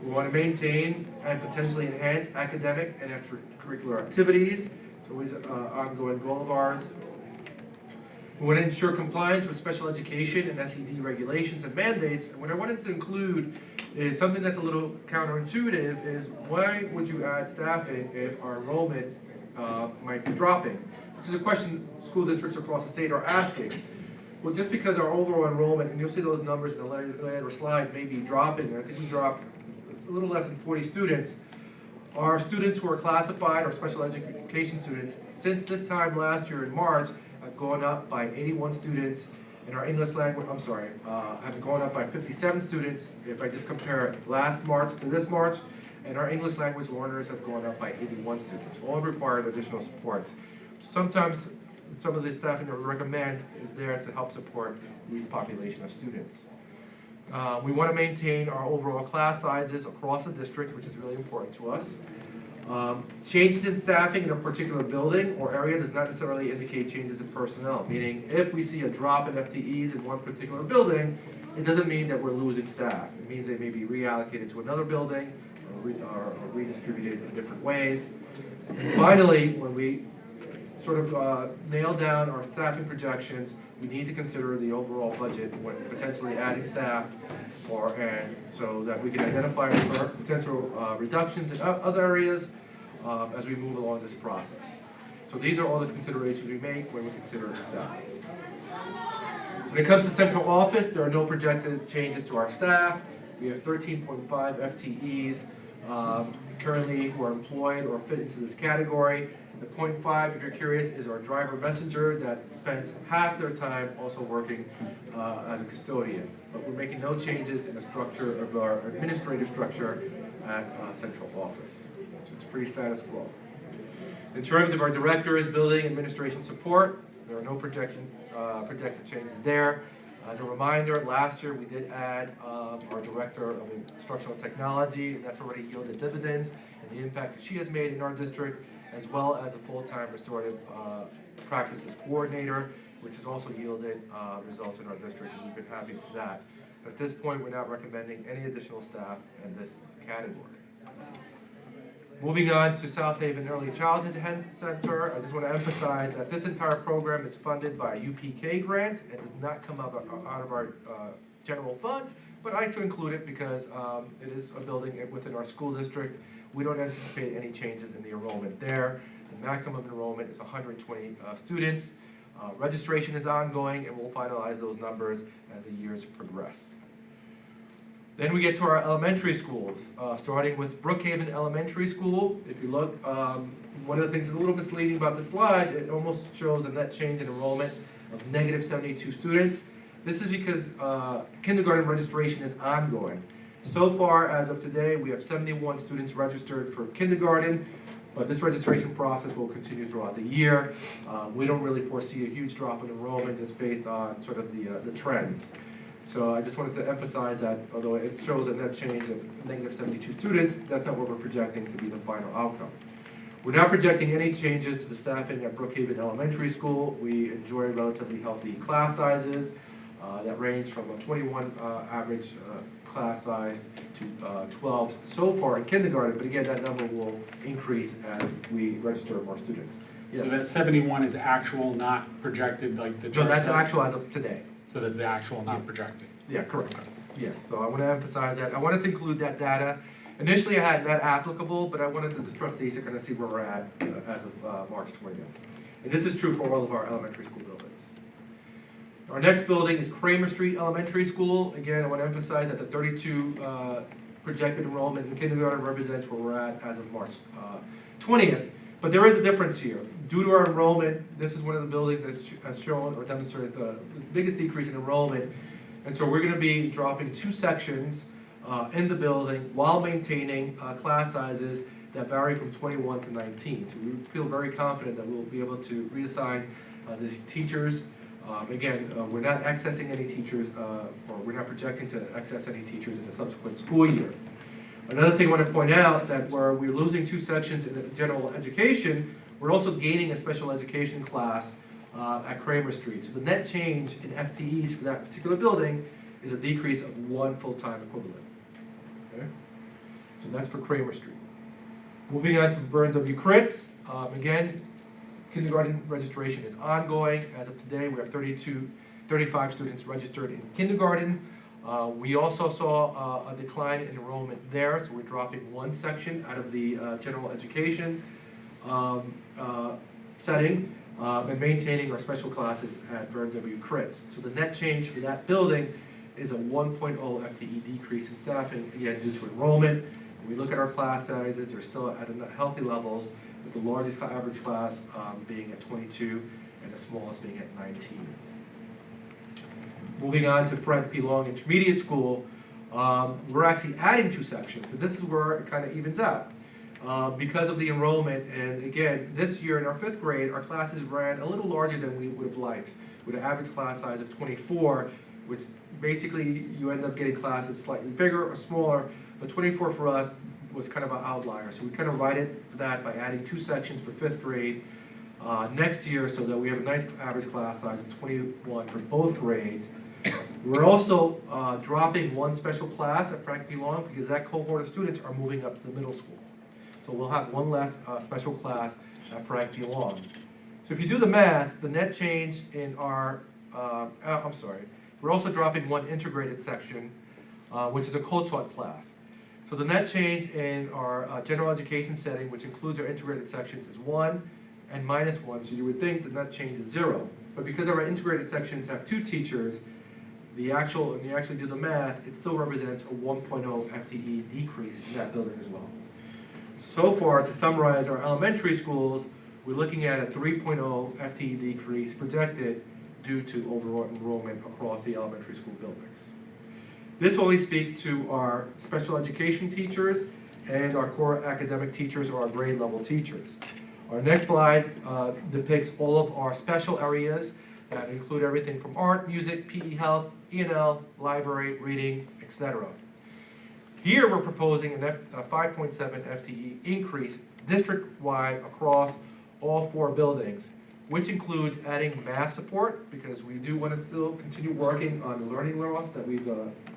We want to maintain and potentially enhance academic and extracurricular activities. It's always an ongoing goal of ours. We want to ensure compliance with special education and SED regulations and mandates. And what I wanted to include is something that's a little counterintuitive is why would you add staffing if our enrollment might be dropping? Which is a question school districts across the state are asking. Well, just because our overall enrollment, and you'll see those numbers in the later slide, may be dropping. I think we dropped a little less than 40 students. Our students who are classified, our special education students, since this time last year in March, have gone up by 81 students. And our English language, has gone up by 57 students if I just compare last March to this March. And our English language learners have gone up by 81 students. All required additional supports. Sometimes some of the staffing that we recommend is there to help support these population of students. We want to maintain our overall class sizes across the district, which is really important to us. Changes in staffing in a particular building or area does not necessarily indicate changes in personnel, meaning if we see a drop in FTEs in one particular building, it doesn't mean that we're losing staff. It means they may be reallocated to another building or redistributed in different ways. And finally, when we sort of nail down our staffing projections, we need to consider the overall budget when potentially adding staff, and so that we can identify potential reductions in other areas as we move along this process. So these are all the considerations we make when we consider staffing. When it comes to central office, there are no projected changes to our staff. We have 13.5 FTEs currently who are employed or fit into this category. The 0.5, if you're curious, is our driver messenger that spends half their time also working as a custodian. But we're making no changes in the structure of our administrative structure at central office. So it's pretty status quo. In terms of our directors, building, administration support, there are no projected changes there. As a reminder, last year we did add our director of instructional technology, and that's already yielded dividends, and the impact that she has made in our district, as well as a full-time restorative practices coordinator, which has also yielded results in our district, and we've been happy with that. But at this point, we're not recommending any additional staff in this category. Moving on to South Haven Early Childhood Health Center, I just want to emphasize that this entire program is funded by a UPK grant. It does not come out of our general fund, but I like to include it because it is a building within our school district. We don't anticipate any changes in the enrollment there. The maximum enrollment is 120 students. Registration is ongoing, and we'll finalize those numbers as the years progress. Then we get to our elementary schools, starting with Brookhaven Elementary School. If you look, one of the things that's a little misleading about this slide, it almost shows a net change in enrollment of negative 72 students. This is because kindergarten registration is ongoing. So far, as of today, we have 71 students registered for kindergarten, but this registration process will continue throughout the year. We don't really foresee a huge drop in enrollment just based on sort of the trends. So I just wanted to emphasize that although it shows a net change of negative 72 students, that's not what we're projecting to be the final outcome. We're not projecting any changes to the staffing at Brookhaven Elementary School. We enjoy relatively healthy class sizes that range from a 21 average class size to 12 so far in kindergarten, but again, that number will increase as we register more students. Yes. So that 71 is actual, not projected, like the. No, that's actual as of today. So that's the actual, not projected. Yeah, correct. Yeah, so I want to emphasize that. I wanted to include that data. Initially, I had that applicable, but I wanted the trustees to kind of see where we're at as of March 20th. And this is true for all of our elementary school buildings. Our next building is Kramer Street Elementary School. Again, I want to emphasize that the 32 projected enrollment in kindergarten represents where we're at as of March 20th. But there is a difference here. Due to our enrollment, this is one of the buildings that has shown or demonstrated the biggest decrease in enrollment. And so we're going to be dropping 2 sections in the building while maintaining class sizes that vary from 21 to 19. So we feel very confident that we'll be able to reassign these teachers. Again, we're not accessing any teachers, or we're not projecting to access any teachers in the subsequent school year. Another thing I want to point out that where we're losing 2 sections in the general education, we're also gaining a special education class at Kramer Street. So the net change in FTEs for that particular building is a decrease of 1 full-time equivalent. Okay? So that's for Kramer Street. Moving on to Burns W. Kritz. Again, kindergarten registration is ongoing. As of today, we have 35 students registered in kindergarten. We also saw a decline in enrollment there, so we're dropping 1 section out of the general education setting and maintaining our special classes at Burns W. Kritz. So the net change for that building is a 1.0 FTE decrease in staffing, again, due to enrollment. When we look at our class sizes, they're still at healthy levels, with the largest average class being at 22 and the smallest being at 19. Moving on to Fred P. Long Intermediate School, we're actually adding 2 sections, and this is where it kind of evens out. Because of the enrollment, and again, this year in our 5th grade, our classes ran a little larger than we would have liked, with an average class size of 24, which basically you end up getting classes slightly bigger or smaller, but 24 for us was kind of an outlier. So we kind of righted that by adding 2 sections for 5th grade next year, so that we have a nice average class size of 21 for both grades. We're also dropping 1 special class at Frank P. Long because that cohort of students are moving up to the middle school. So we'll have 1 less special class at Frank P. Long. So if you do the math, the net change in our, we're also dropping 1 integrated section, which is a co-taught class. So the net change in our general education setting, which includes our integrated sections, is 1 and -1. So you would think the net change is 0. But because our integrated sections have 2 teachers, when you actually do the math, it still represents a 1.0 FTE decrease in that building as well. So far, to summarize our elementary schools, we're looking at a 3.0 FTE decrease projected due to overall enrollment across the elementary school buildings. This only speaks to our special education teachers and our core academic teachers or our grade level teachers. Our next slide depicts all of our special areas that include everything from art, music, PE, health, E&L, library, reading, etc. Here we're proposing a 5.7 FTE increase district-wide across all 4 buildings, which includes adding math support, because we do want to still continue working on the learning loss that we've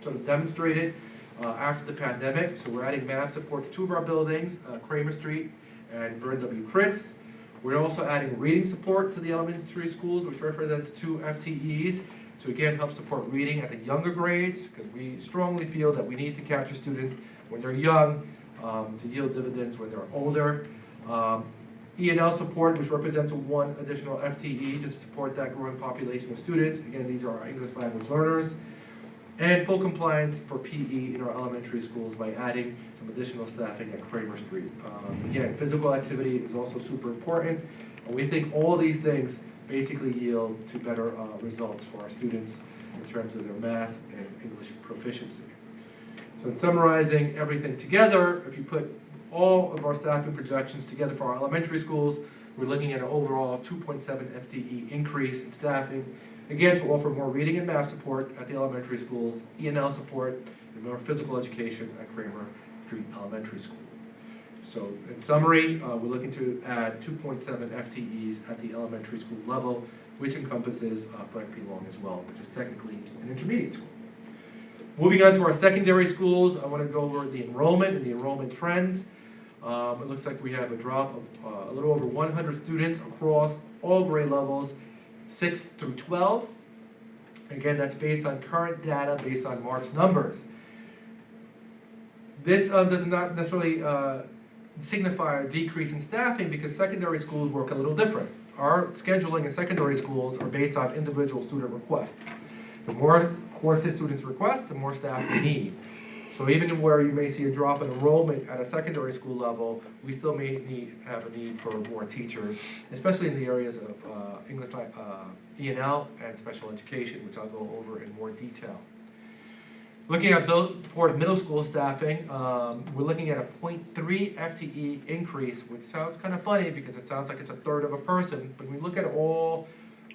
sort of demonstrated after the pandemic. So we're adding math support to 2 of our buildings, Kramer Street and Vern W. Kritz. We're also adding reading support to the elementary schools, which represents 2 FTEs, to again help support reading at the younger grades, because we strongly feel that we need to capture students when they're young to yield dividends when they're older. E&L support, which represents 1 additional FTE to support that growing population of students. Again, these are our English language learners. And full compliance for PE in our elementary schools by adding some additional staffing at Kramer Street. Again, physical activity is also super important. And we think all these things basically yield to better results for our students in terms of their math and English proficiency. So in summarizing everything together, if you put all of our staffing projections together for our elementary schools, we're looking at an overall 2.7 FTE increase in staffing, again to offer more reading and math support at the elementary schools, E&L support, and more physical education at Kramer Street Elementary School. So in summary, we're looking to add 2.7 FTEs at the elementary school level, which encompasses Frank P. Long as well, which is technically an intermediate school. Moving on to our secondary schools, I want to go over the enrollment and the enrollment trends. It looks like we have a drop of a little over 100 students across all grade levels, 6th through 12. Again, that's based on current data, based on March numbers. This does not necessarily signify a decrease in staffing, because secondary schools work a little different. Our scheduling in secondary schools are based on individual student requests. The more courses students request, the more staff we need. So even where you may see a drop in enrollment at a secondary school level, we still may have a need for more teachers, especially in the areas of English, E&L, and special education, which I'll go over in more detail. Looking at Bellport Middle School staffing, we're looking at a 0.3 FTE increase, which sounds kind of funny because it sounds like it's a third of a person. But when we look at all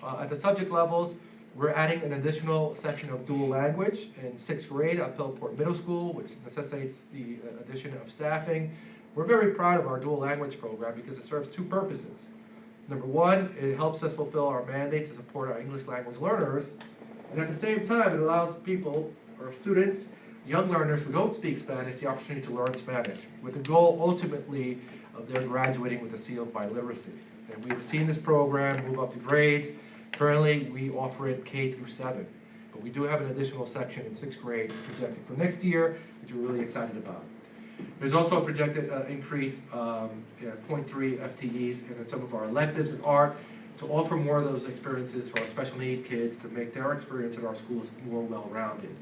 at the subject levels, we're adding an additional section of dual language in 6th grade at Bellport Middle School, which necessitates the addition of staffing. We're very proud of our dual language program because it serves 2 purposes. Number 1, it helps us fulfill our mandate to support our English language learners. And at the same time, it allows people, or students, young learners who don't speak Spanish, the opportunity to learn Spanish, with the goal ultimately of their graduating with a seal of biliteracy. And we've seen this program move up to grades. Currently, we offer it K through 7, but we do have an additional section in 6th grade projected for next year, which we're really excited about. There's also a projected increase, 0.3 FTEs in some of our electives in art to offer more of those experiences for our special need kids to make their experience at our schools more well-rounded.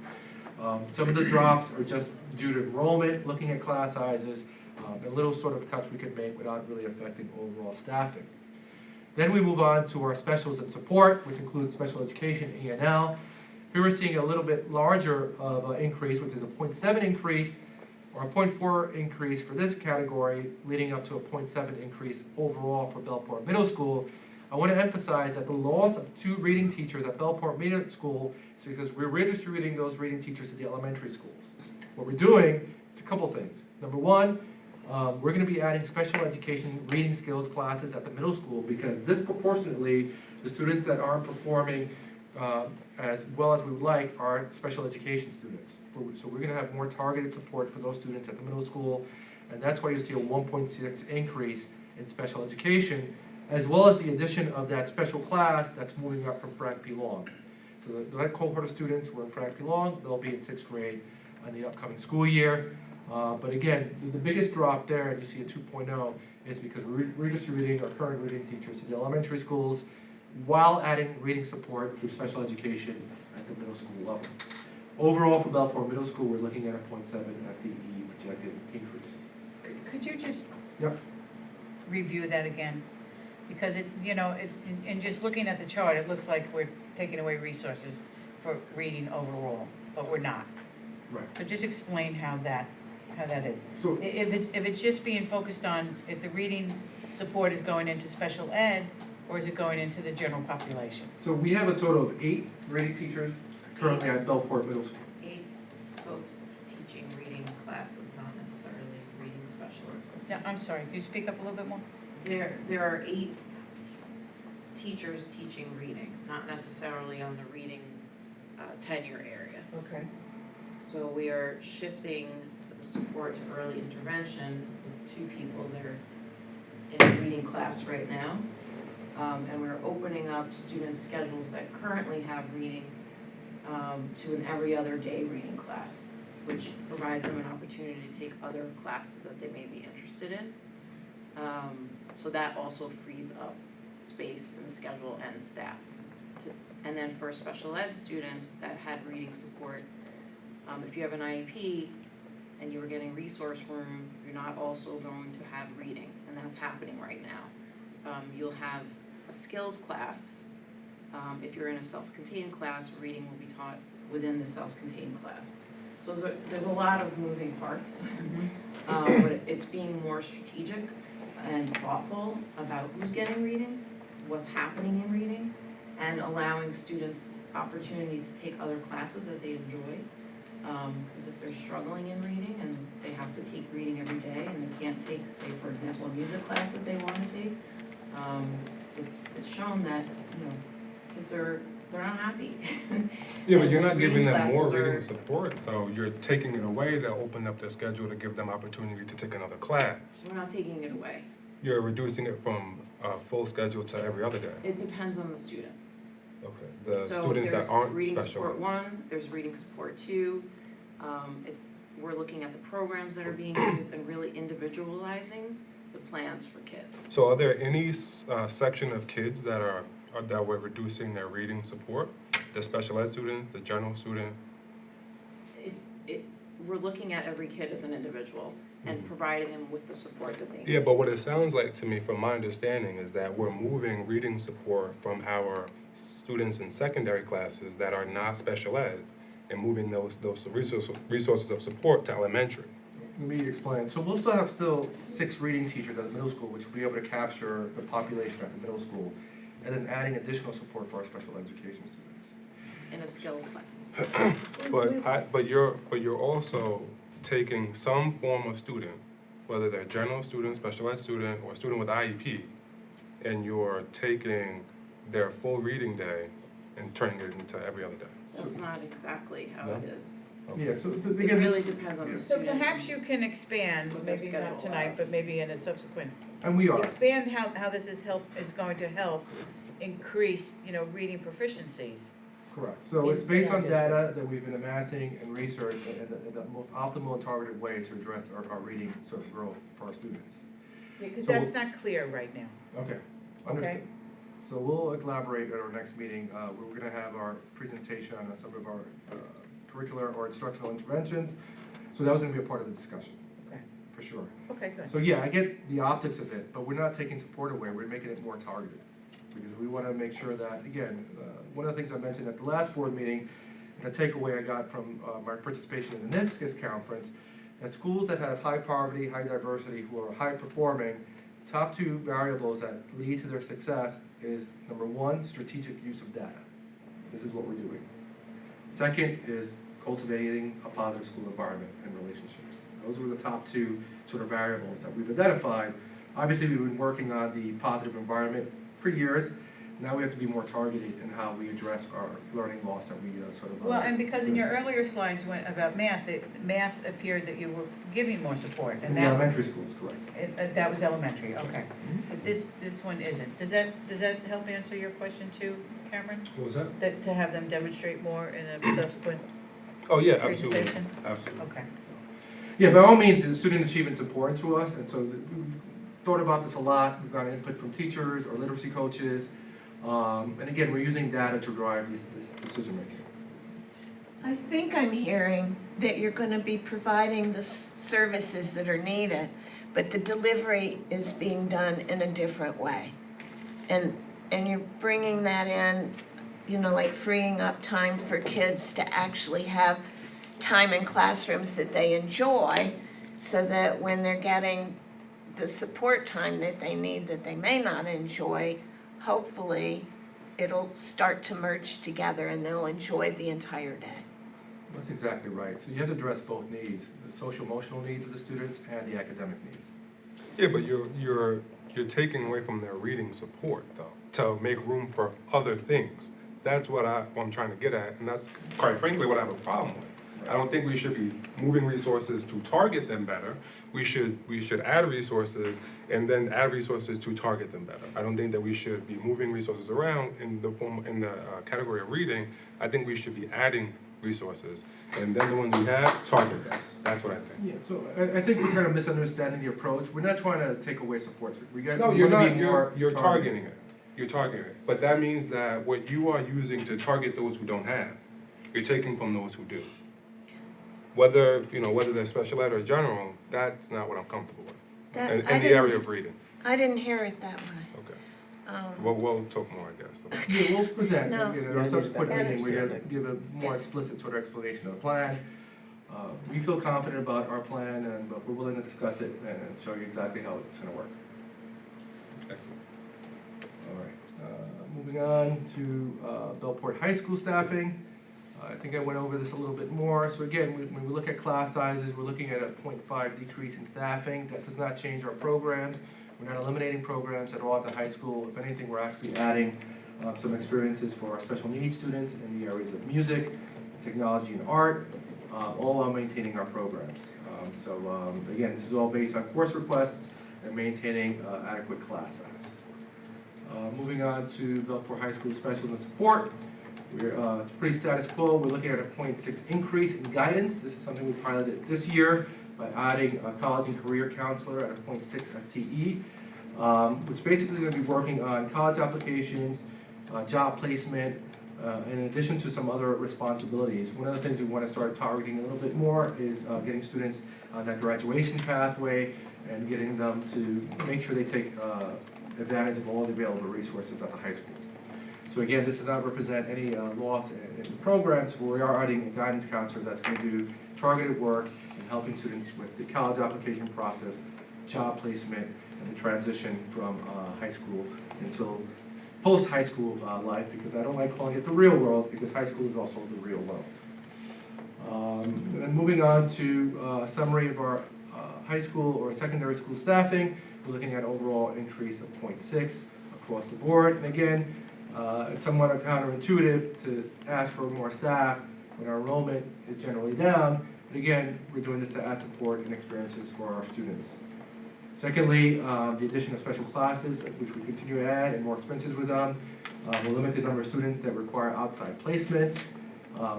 Some of the drops are just due to enrollment, looking at class sizes, and little sort of cuts we can make without really affecting overall staffing. Then we move on to our specials and support, which includes special education, E&L. Here we're seeing a little bit larger of an increase, which is a 0.7 increase, or a 0.4 increase for this category, leading up to a 0.7 increase overall for Bellport Middle School. I want to emphasize that the loss of 2 reading teachers at Bellport Middle School is because we're redistributing those reading teachers to the elementary schools. What we're doing is a couple things. Number 1, We're gonna be adding special education reading skills classes at the middle school because disproportionately, the students that aren't performing as well as we would like are special education students. So we're gonna have more targeted support for those students at the middle school, and that's why you see a 1.6 increase in special education, as well as the addition of that special class that's moving up from Frank P. Long. So that cohort of students were in Frank P. Long, they'll be in 6th grade in the upcoming school year. But again, the biggest drop there, and you see a 2.0, is because we're redistributing our current reading teachers to the elementary schools while adding reading support through special education at the middle school level. Overall, for Bellport Middle School, we're looking at a 0.7 FTE projected increase. Could you just Yep. review that again? Because in just looking at the chart, it looks like we're taking away resources for reading overall, but we're not. Right. So just explain how that is. So- If it's just being focused on, if the reading support is going into special ed, or is it going into the general population? So we have a total of 8 reading teachers currently at Bellport Middle School. 8 folks teaching reading classes, not necessarily reading specialists. Now, I'm sorry, can you speak up a little bit more? There are 8 teachers teaching reading, not necessarily on the reading tenure area. Okay. So we are shifting the support to early intervention with 2 people that are in a reading class right now. And we're opening up student schedules that currently have reading to an every other day reading class, which provides them an opportunity to take other classes that they may be interested in. So that also frees up space in the schedule and staff. And then for special ed students that had reading support, if you have an IEP and you were getting resource room, you're not also going to have reading, and that's happening right now. You'll have a skills class. If you're in a self-contained class, reading will be taught within the self-contained class. So there's a lot of moving parts, but it's being more strategic and thoughtful about who's getting reading, what's happening in reading, and allowing students opportunities to take other classes that they enjoy. Because if they're struggling in reading and they have to take reading every day and they can't take, say, for example, a music class that they want to take, it's shown that, kids they're not happy. Yeah, but And you're not those giving reading them more classes reading support, though. You're taking it away to open up their schedule to give them opportunity to take another class. We're not taking it away. You're reducing it from a full schedule to every other day. It depends on the student. Okay, the students that aren't So there's reading special. support 1, there's reading support 2. We're looking at the programs that are being used and really individualizing the plans for kids. So are there any section of kids that we're reducing their reading support? The special ed student, the general student? We're looking at every kid as an individual and providing them with the support that they need. Yeah, but what it sounds like to me, from my understanding, is that we're moving reading support from our students in secondary classes that are not special ed and moving those resources of support to elementary. Let me explain. So we'll still have 6 reading teachers at the middle school, which will be able to capture the population at the middle school, and then adding additional support for our special education students. In a skills class. But you're also taking some form of student, whether they're general student, special ed student, or student with IEP, and you're taking their full reading day and turning it into every other day. That's not exactly how it is. Yeah, so It again, really depends on the So student. perhaps you can expand, What their maybe schedule not tonight, allows. but maybe in a subsequent. and we are. Expand how this is going to help increase, reading proficiencies. Correct. So it's based on data that we've been amassing and research and the most optimal and targeted way to address our reading sort of growth for our students. Because So- that's not clear right now. Okay, understood. So we'll collaborate at our next meeting. We're gonna have our presentation on some of our curricular or instructional interventions. So that was gonna be a part of the discussion. Okay. For sure. Okay, good. So yeah, I get the optics of it, but we're not taking support away, we're making it more targeted. Because we wanna make sure that, again, one of the things I mentioned at the last board meeting, and a takeaway I got from my participation in the NIPSCS conference, that schools that have high poverty, high diversity, who are high performing, top 2 variables that lead to their success is, number 1, strategic use of data. This is what we're doing. Second is cultivating a positive school environment and relationships. Those were the top two sort of variables that we've identified. Obviously, we've been working on the positive environment for years. Now we have to be more targeted in how we address our learning loss that we sort of. Well, and because in your earlier slides went about math, math appeared that you were giving more support, and In the that. elementary schools, correct. That was elementary, okay. But this one isn't. Does that help answer your question too, Cameron? What was that? That to have them demonstrate more in a subsequent Oh, yeah, absolutely, presentation? absolutely. Okay. Yeah, by all means, the student achievement's important to us, and so we've thought about this a lot. We've got input from teachers or literacy coaches. And again, we're using data to drive this decision making. I think I'm hearing that you're going to be providing the services that are needed, but the delivery is being done in a different way. And you're bringing that in, you know, like freeing up time for kids to actually have time in classrooms that they enjoy, so that when they're getting the support time that they need that they may not enjoy, hopefully it'll start to merge together and they'll enjoy the entire day. That's exactly right. So you have to address both needs, the social emotional needs of the students and the academic needs. Yeah, but you're taking away from their reading support though, to make room for other things. That's what I'm trying to get at, and that's quite frankly what I have a problem with. I don't think we should be moving resources to target them better. We should add resources and then add resources to target them better. I don't think that we should be moving resources around in the category of reading. I think we should be adding resources, and then the ones we have, target them. That's what I think. Yeah, so I think we're kind of misunderstanding the approach. We're not trying to take away support. No, you're not. You're targeting it. You're targeting it. But that means that what you are using to target those who don't have, you're taking from those who do. Whether they're special ed or general, that's not what I'm comfortable with. In the area of reading. I didn't hear it that way. Okay. We'll talk more, I guess. Yeah, we'll present, No. our subsequent meeting, we're gonna give a more explicit sort of explanation of the plan. We feel confident about our plan, but we're willing to discuss it and show you exactly how it's gonna work. Excellent. All right, moving on to Bellport High School staffing. I think I went over this a little bit more. So again, when we look at class sizes, we're looking at a 0.5 decrease in staffing. That does not change our programs. We're not eliminating programs at all at the high school. If anything, we're actually adding some experiences for our special needs students in the areas of music, technology, and art, all while maintaining our programs. Again, this is all based on course requests and maintaining adequate class size. Moving on to Bellport High School Special and Support. It's pretty status quo. We're looking at a 0.6 increase in guidance. This is something we piloted this year by adding a college and career counselor at a 0.6 FTE, which basically is going to be working on college applications, job placement, in addition to some other responsibilities. One of the things we want to start targeting a little bit more is getting students on that graduation pathway and getting them to make sure they take advantage of all the available resources at the high school. So again, this does not represent any loss in the programs, but we are adding a guidance counselor that's going to do targeted work in helping students with the college application process, job placement, and the transition from high school until post-high school life, because I don't like calling it the real world, because high school is also the real world. And then moving on to a summary of our high school or secondary school staffing, we're looking at overall increase of 0.6 across the board. And again, it's somewhat counterintuitive to ask for more staff when our enrollment is generally down. But again, we're doing this to add support and experiences for our students. Secondly, the addition of special classes, which we continue to add, and more expenses with them. We'll limit the number of students that require outside placements,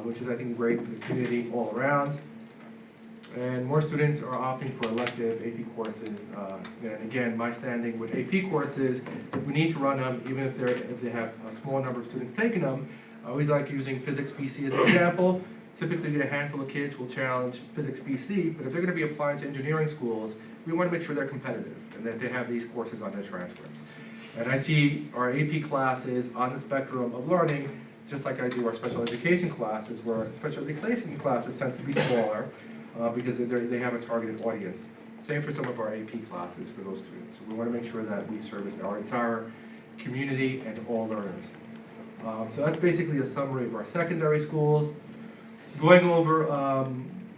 which is, I think, great for the community all around. And more students are opting for elective AP courses. And again, my standing with AP courses, we need to run them even if they have a small number of students taking them. I always like using Physics BC as an example. Typically, a handful of kids will challenge Physics BC, but if they're going to be applying to engineering schools, we want to make sure they're competitive and that they have these courses on their transcripts. And I see our AP classes on the spectrum of learning, just like I do our special education classes, where special education classes tend to be smaller, because they have a targeted audience. Same for some of our AP classes for those students. So we want to make sure that we service our entire community and all learners. So that's basically a summary of our secondary schools. Going over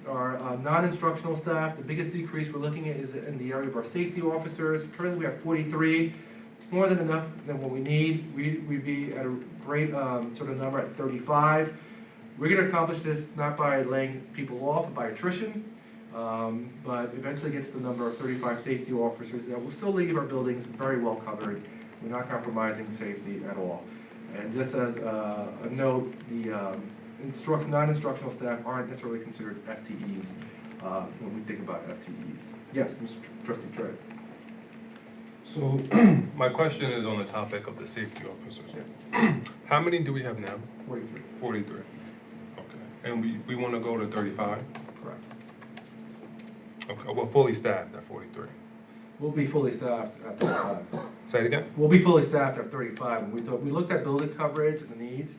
our non-instructional staff, the biggest decrease we're looking at is in the area of our safety officers. Currently, we have 43. It's more than enough than what we need. We'd be at a great sort of number at 35. We're going to accomplish this not by laying people off, but by attrition, but eventually get to the number of 35 safety officers that will still leave our buildings very well covered. We're not compromising safety at all. And just as a note, the non-instructional staff aren't necessarily considered FTEs when we think about FTEs. Yes, Mr. Trustee Trey. So my question is on the topic of the safety officers. Yes. How many do we have now? 43. 43. Okay. And we want to go to 35? Correct. Okay, well, fully staffed at 43. We'll be fully staffed at 35. Say it again? We'll be fully staffed at 35. And we looked at building coverage and the needs.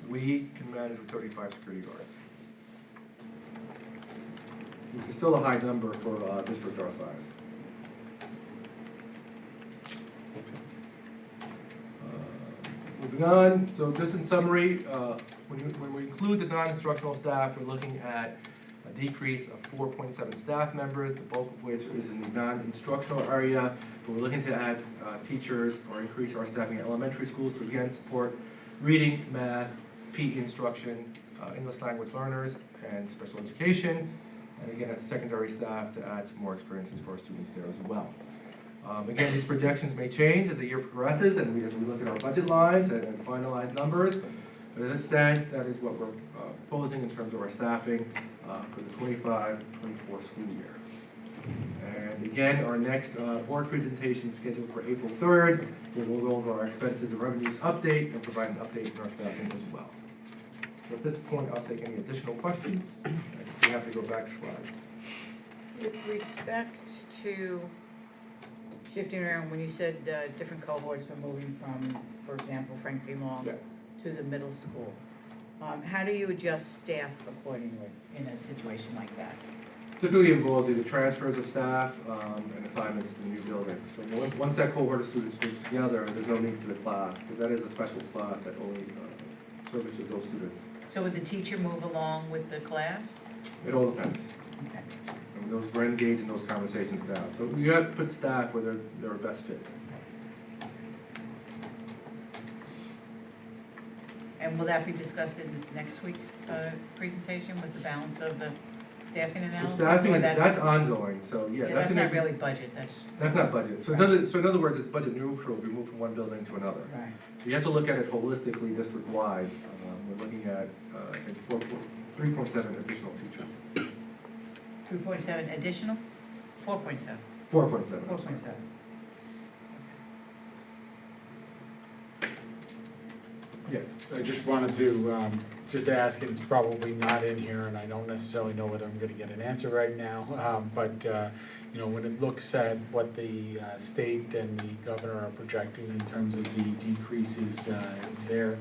We can manage with 35 security guards. Which is still a high number for a district our size. Moving on, so just in summary, when we include the non-instructional staff, we're looking at a decrease of 4.7 staff members, the bulk of which is in the non-instructional area. But we're looking to add teachers or increase our staffing at elementary schools to again support reading, math, PE instruction, English language learners, and special education. And again, at the secondary staff to add some more experiences for our students there as well. Again, these projections may change as the year progresses and as we look at our budget lines and finalize numbers. But as it stands, that is what we're proposing in terms of our staffing for the 25-24 school year. And again, our next board presentation is scheduled for April 3rd. We'll go over our expenses and revenues update and provide an update on our staffing as well. So at this point, I'll take any additional questions. We have to go back to slides. With respect to shifting around, when you said different cohorts were moving from, for example, Frank P. Long to the middle school, how do you adjust staff accordingly in a situation like that? Typically involves either transfers of staff and assignments to the new building. So once that cohort of students moves together, there's no need for the class, because that is a special class that only services those students. So would the teacher move along with the class? It all depends. Okay. And we're engaged in those conversations now. So we have to put staff where they're best fit. And will that be discussed in next week's presentation with the balance of the staffing analysis? So staffing, Or that's ongoing, so yeah. That's not really budget, That's not budget. So it doesn't, so in other words, it's budget neutral, we move from one building to another. Right. So you have to look at it holistically, district-wide. We're looking at, I think, 3.7 additional teachers. 3.7 additional? 4.7? 4.7. 4.7. Yes. So I just wanted to just ask, and it's probably not in here, and I don't necessarily know whether I'm going to get an answer right now, but you know, when it looks at what the state and the governor are projecting in terms of the decreases there,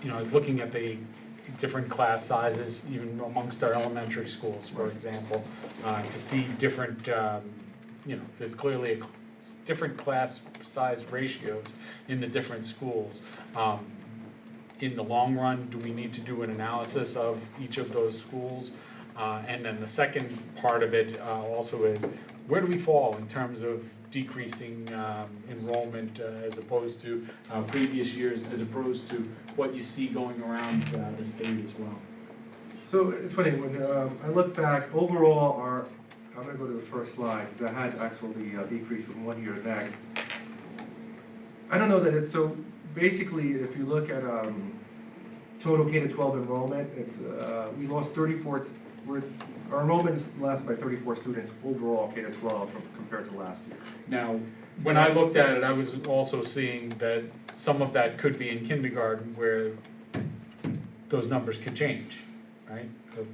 you know, I was looking at the different class sizes, even amongst our elementary schools, for example, to see different, you know, there's clearly different class size ratios in the different schools. In the long run, do we need to do an analysis of each of those schools? And then the second part of it also is, where do we fall in terms of decreasing enrollment as opposed to previous years, as opposed to what you see going around the state as well? So it's funny, when I look back, overall, I'm going to go to the first slide, because I had actually decrease from one year to the next. I don't know that it's so. Basically, if you look at total K-12 enrollment, it's we lost 34. Our enrollment is less by 34 students overall K-12 compared to last year. Now, when I looked at it, I was also seeing that some of that could be in kindergarten, where those numbers could change, right? So,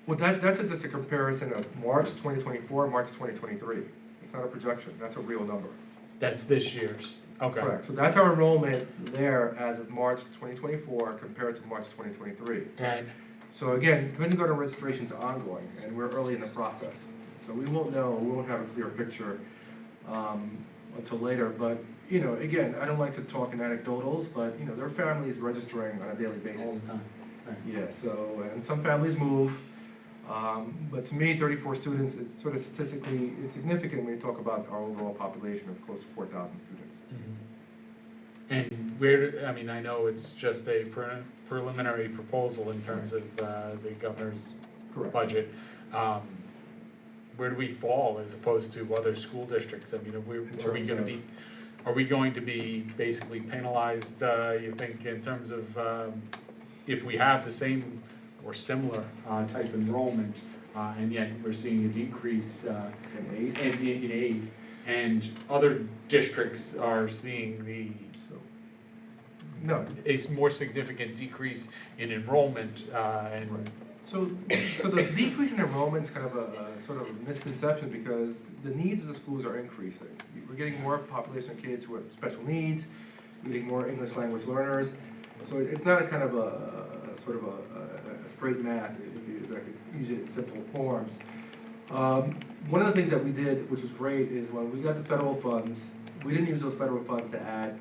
well, that's just a comparison of March 2024, March 2023. It's not a projection. That's a real number. that's this year's. Okay. Correct. So that's our enrollment there as of March 2024 compared to March 2023. Right. So again, kindergarten registration is ongoing, and we're early in the process. So we won't know, we won't have a clear picture until later. But, you know, again, I don't like to talk in anecdotals, but, you know, there are families registering on a daily basis. All the time. Yeah, so, and some families move, but to me, 34 students is sort of statistically insignificant when you talk about our overall population of close to 4,000 students. And where, I mean, I know it's just a preliminary proposal in terms of the governor's Correct. budget. Where do we fall as opposed to other school districts? I mean, are we going to be basically penalized, you think, in terms of, if we have the same or similar type enrollment, and yet we're seeing a decrease in aid, and other districts are seeing a more significant decrease in enrollment, and So the decrease in enrollment is kind of a sort of a misconception because the needs of the schools are increasing. We're getting more population of kids who have special needs, we're getting more English language learners. So it's not a kind of a sort of a straight math, if I could use it in simple forms. One of the things that we did, which was great, is when we got the federal funds, we didn't use those federal funds to add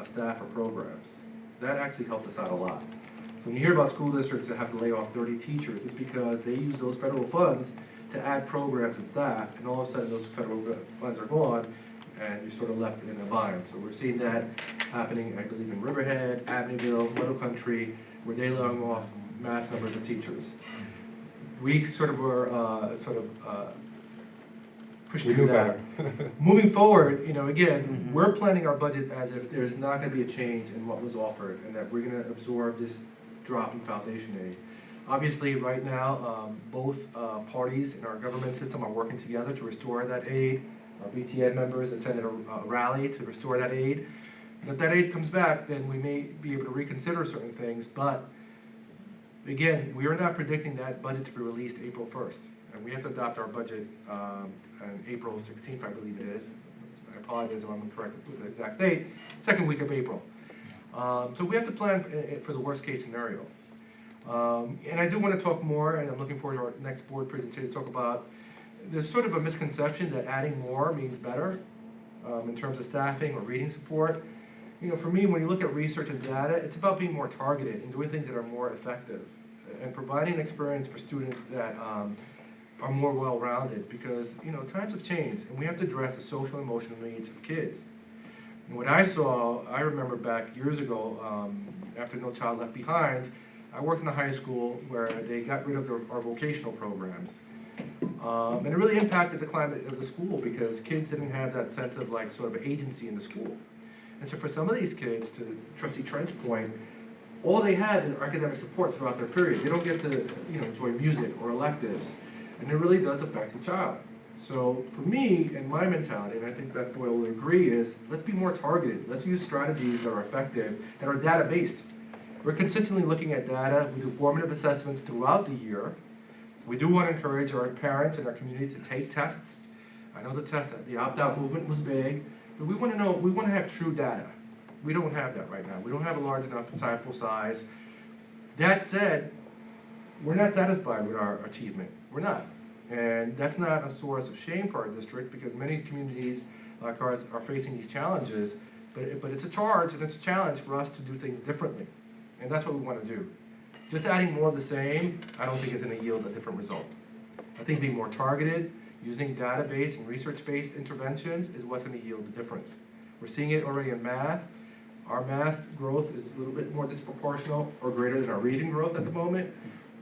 staff or programs. That actually helped us out a lot. So when you hear about school districts that have to lay off 30 teachers, it's because they use those federal funds to add programs and staff, and all of a sudden those federal funds are gone, and you're sort of left in a bind. So we're seeing that happening, I believe, in Riverhead, Abneyville, Meadow Country, where they're laying off mass numbers of teachers. We sort of were pushed through that. Moving forward, again, we're planning our budget as if there's not going to be a change in what was offered, and that we're going to absorb this drop in foundation aid. Obviously, right now, both parties in our government system are working together to restore that aid. Our BTN members attended a rally to restore that aid. And if that aid comes back, then we may be able to reconsider certain things, but again, we are not predicting that budget to be released April 1st. And we have to adopt our budget on April 16th, I believe it is. I apologize if I'm incorrect with the exact date, second week of April. So we have to plan for the worst case scenario. And I do want to talk more, and I'm looking forward to our next board presentation to talk about, there's sort of a misconception that adding more means better in terms of staffing or reading support. For me, when you look at research and data, it's about being more targeted and doing things that are more effective and providing an experience for students that are more well-rounded because, times have changed and we have to address the social and emotional needs of kids. And what I saw, I remember back years ago, after No Child Left Behind, I worked in a high school where they got rid of our vocational programs. And it really impacted the climate of the school because kids didn't have that sense of sort of agency in the school. And so for some of these kids, to Trustee Trent's point, all they have is academic support throughout their period. They don't get to enjoy music or electives. And it really does affect the child. So for me, and my mentality, and I think Beth Boyle will agree, is let's be more targeted. Let's use strategies that are effective, that are data-based. We're consistently looking at data. We do formative assessments throughout the year. We do want to encourage our parents and our community to take tests. I know the opt-out movement was big, but we want to have true data. We don't have that right now. We don't have a large enough sample size. That said, we're not satisfied with our achievement. We're not. And that's not a source of shame for our district because many communities like ours are facing these challenges, but it's a charge and it's a challenge for us to do things differently. And that's what we want to do. Just adding more of the same, I don't think is going to yield a different result. I think being more targeted, using data-based and research-based interventions is what's going to yield the difference. We're seeing it already in math. Our math growth is a little bit more disproportional or greater than our reading growth at the moment.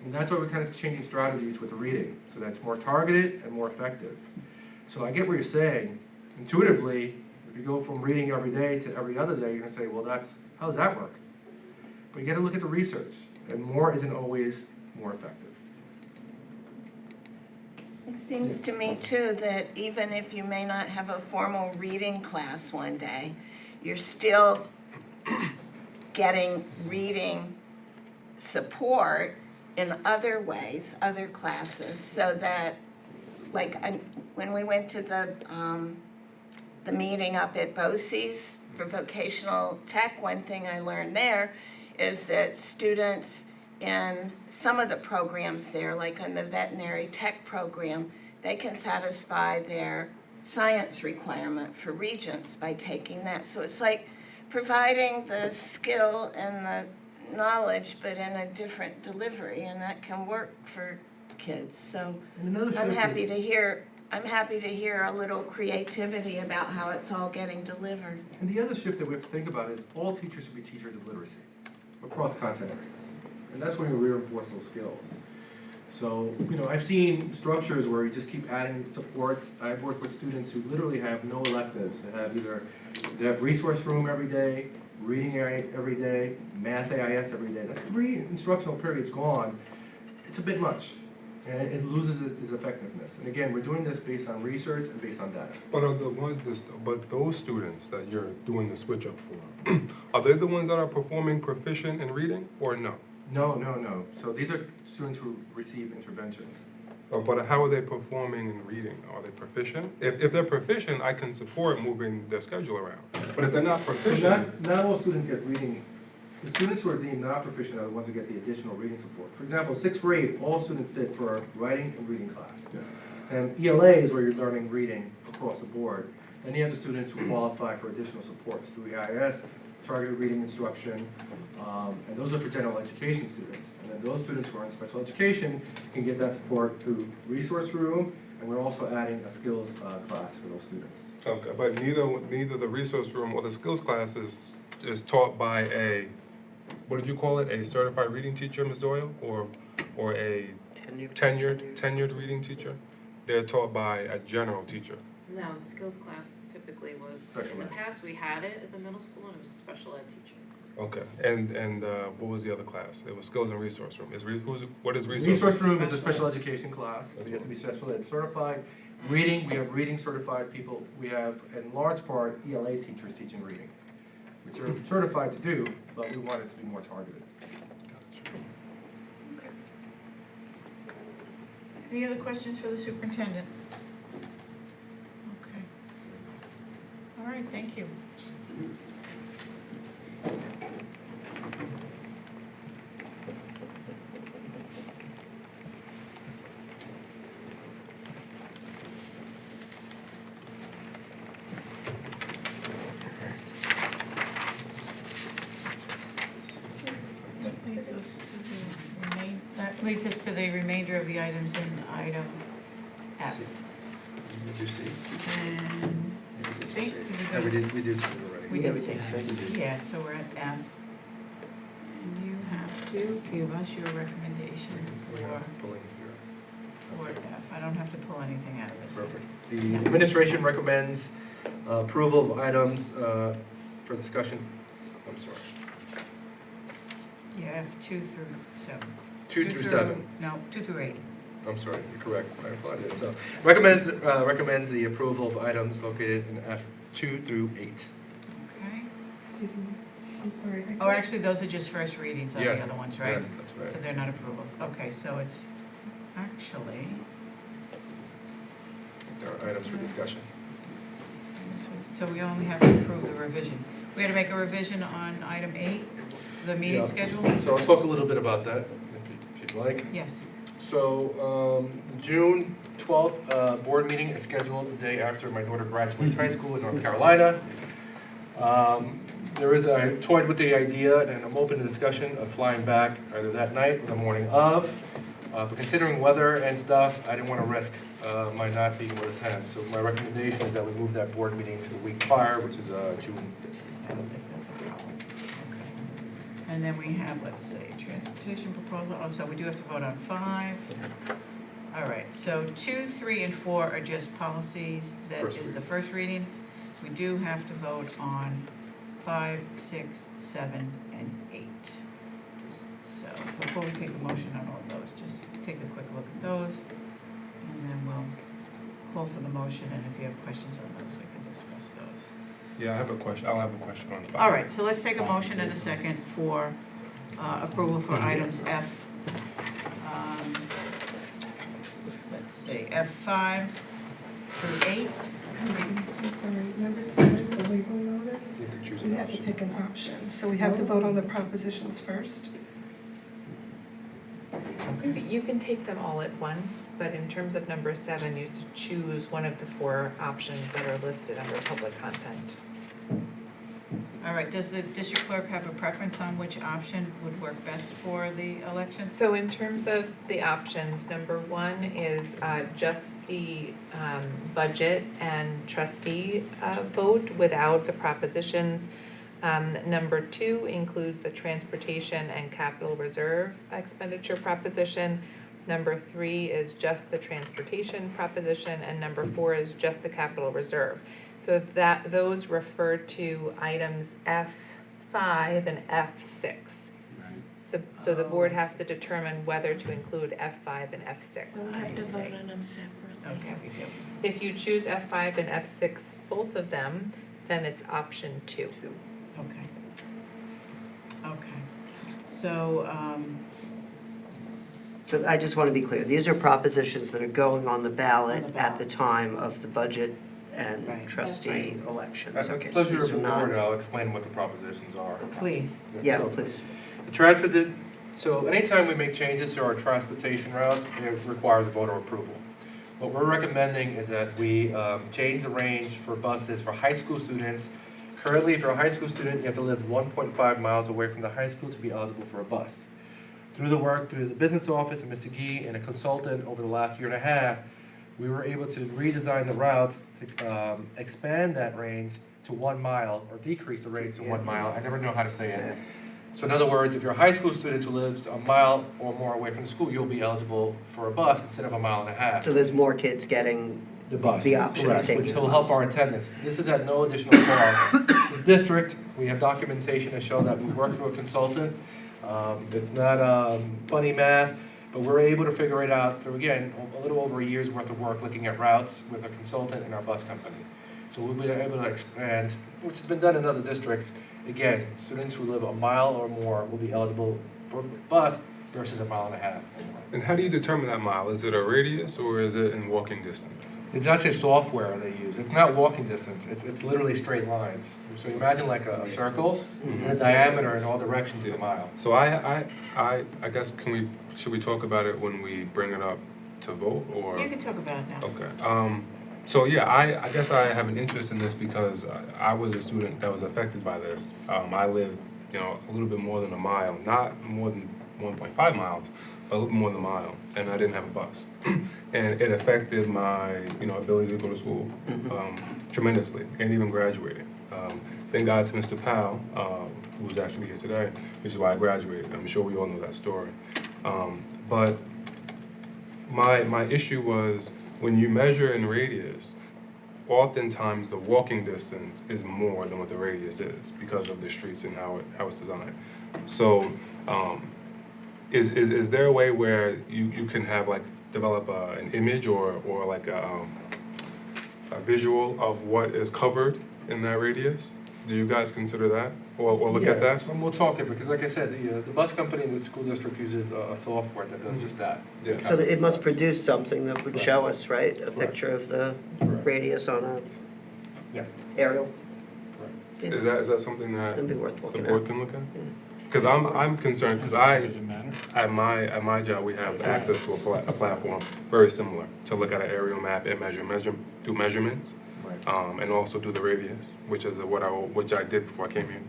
And that's why we're kind of changing strategies with the reading, so that's more targeted and more effective. So I get what you're saying. Intuitively, if you go from reading every day to every other day, you're going to say, well, how does that work? But you got to look at the research, and more isn't always more effective. It seems to me too that even if you may not have a formal reading class one day, you're still getting reading support in other ways, other classes, so that, when we went to the meeting up at BOCES for vocational tech, one thing I learned there is that students in some of the programs there, like in the veterinary tech program, they can satisfy their science requirement for regents by taking that. So it's like providing the skill and the knowledge, but in a different delivery, and that can work for kids. So And another I'm shift happy is- to hear, a little creativity about how it's all getting delivered. And the other shift that we have to think about is all teachers should be teachers of literacy across content areas. And that's when we reinforce those skills. So, I've seen structures where you just keep adding supports. I've worked with students who literally have no electives. They have resource room every day, reading area every day, math AIS every day. That's 3 instructional periods gone. It's a bit much, and it loses its effectiveness. And again, we're doing this based on research and based on data. But but those students that you're doing the switch up for, are they the ones that are performing proficient in reading or no? No. So these are students who receive interventions. But how are they performing in reading? Are they proficient? If they're proficient, I can support moving their schedule around. But if they're not So proficient, not all students get reading. The students who are deemed not proficient are the ones who get the additional reading support. For example, 6th grade, all students sit for writing and reading class. And ELA is where you're learning reading across the board. And you have the students who qualify for additional supports through EIS, targeted reading instruction, and those are for general education students. And then those students who are in special education can get that support through resource room, and we're also adding a skills class for those students. okay, but neither the resource room or the skills class is taught by a, what did you call it, a certified reading teacher, Ms. Doyle, or a tenured reading teacher? They're taught by a general teacher. No, the skills class typically was, Special in the ed. past, we had it at the middle school, and it was a special ed teacher. Okay, and what was the other class? It was skills and resource room. What is resource? Resource room is a special education class, so you have to be special ed certified. Reading, we have reading certified people. We have, in large part, ELA teachers teaching reading, which are certified to do, but we want it to be more targeted. Any other questions for the superintendent? Okay. All right, thank you. That leads us to the remainder of the items in item F. Did you see? And C, did we go We to- did see it already. We did Yes, C. we did. Yeah, so we're at F. And you have to give us your recommendation for F. I don't have to pull anything out of this. Perfect. The administration recommends approval of items for discussion. I'm sorry. Yeah, F 2 through 7. 2 through 7. No, 2 through 8. I'm sorry, you're correct. I apologize. So recommends the approval of items located in F 2 through 8. Okay. Excuse me, I'm sorry. Oh, actually, those are just first readings on the Yes, other ones, right? yes, that's right. So they're not approvals. Okay, so it's actually, There are items for discussion. so we only have to approve the revision. We had to make a revision on item 8, the meeting Yeah. schedule? So I'll talk a little bit about that, if you'd like. Yes. So, June 12th, board meeting is scheduled the day after my daughter graduates high school in North Carolina. I toyed with the idea, and I'm open to discussion of flying back either that night or the morning of. But considering weather and stuff, I didn't want to risk my not being able to attend. So my recommendation is that we move that board meeting to the week prior, which is June 5th. I don't think that's a problem. Okay. And then we have, let's see, transportation proposal, oh, so we do have to vote on 5. All right, so 2, 3, and 4 are just policies, that First is the readings. first reading. We do have to vote on 5, 6, 7, and 8. So before we take a motion on all of those, just take a quick look at those, and then we'll call for the motion, and if you have questions on those, we can discuss those. Yeah, I have a question. I'll have a question on 5. All right, so let's take a motion and a second for approval for items F. Let's see, F5 through 8. I'm sorry, number 7, the legal notice, You have to choose we an have to option. pick an option, so we have to vote on the propositions first. You can take them all at once, but in terms of number 7, you have to choose one of the 4 options that are listed under public content. All right, does the district clerk have a preference on which option would work best for the election? So in terms of the options, number one is just the budget and trustee vote without the propositions. Number two includes the transportation and capital reserve expenditure proposition. Number three is just the transportation proposition, and number four is just the capital reserve. So that those refer to items F5 and F6. So the board has to determine whether to include F5 and F6. So we have to vote on them separately. Okay, we do. If you choose F5 and F6, both of them, then it's option 2. Okay. Okay. So, So I just want to be clear, these are propositions that are going on the ballot On the at the ballot. time of the budget and Right. trustee elections. At Okay, the so pleasure these of are the not. board, I'll explain what the propositions are. please. Yeah, So, please. The transit, so anytime we make changes to our transportation routes, it requires a voter approval. What we're recommending is that we change the range for buses for high school students. Currently, if you're a high school student, you have to live 1.5 miles away from the high school to be eligible for a bus. Through the work through the business office and Mr. Gee and a consultant over the last year and a half, we were able to redesign the routes to expand that range to 1 mile or decrease the range to 1 mile. I never know how to say it. So in other words, if you're a high school student who lives a mile or more away from the school, you'll be eligible for a bus instead of 1.5 miles. So there's more kids getting The bus. the option of Correct, taking which the will bus. help our attendance. This is at no additional cost. The district, we have documentation to show that we worked through a consultant. It's not funny math, but we're able to figure it out through, again, a little over a year's worth of work looking at routes with a consultant and our bus company. So we'll be able to expand, which has been done in other districts. Again, students who live a mile or more will be eligible for a bus versus 1.5 miles. And how do you determine that mile? Is it a radius or is it in walking distance? It's actually software they use. It's not walking distance. It's literally straight lines. So you imagine like a circle, and the diameter in all directions is a mile. So I guess should we talk about it when we bring it up to vote or? You can talk about it now. Okay. So yeah, I guess I have an interest in this because I was a student that was affected by this. I live, a little bit more than a mile, not more than 1.5 miles, but a little more than a mile, and I didn't have a bus. And it affected my, ability to go to school tremendously, and even graduating. Thank God to Mr. Powell, who was actually here today, which is why I graduated. I'm sure we all know that story. But my issue was when you measure in radius, oftentimes the walking distance is more than what the radius is because of the streets and how it's designed. So, is there a way where you can have develop an image or like a visual of what is covered in that radius? Do you guys consider that or look at that? And we'll talk it because, like I said, the bus company in the school district uses a software that does just that. Yeah. So it must produce something that would show us, right? A picture of the radius on a Yes. aerial. Is that something that It'd be worth the looking board at. can look at? Because I'm concerned because at my job we have access to a platform very similar to look at an aerial map and do measurements. And also do the radius, which is which I did before I came here.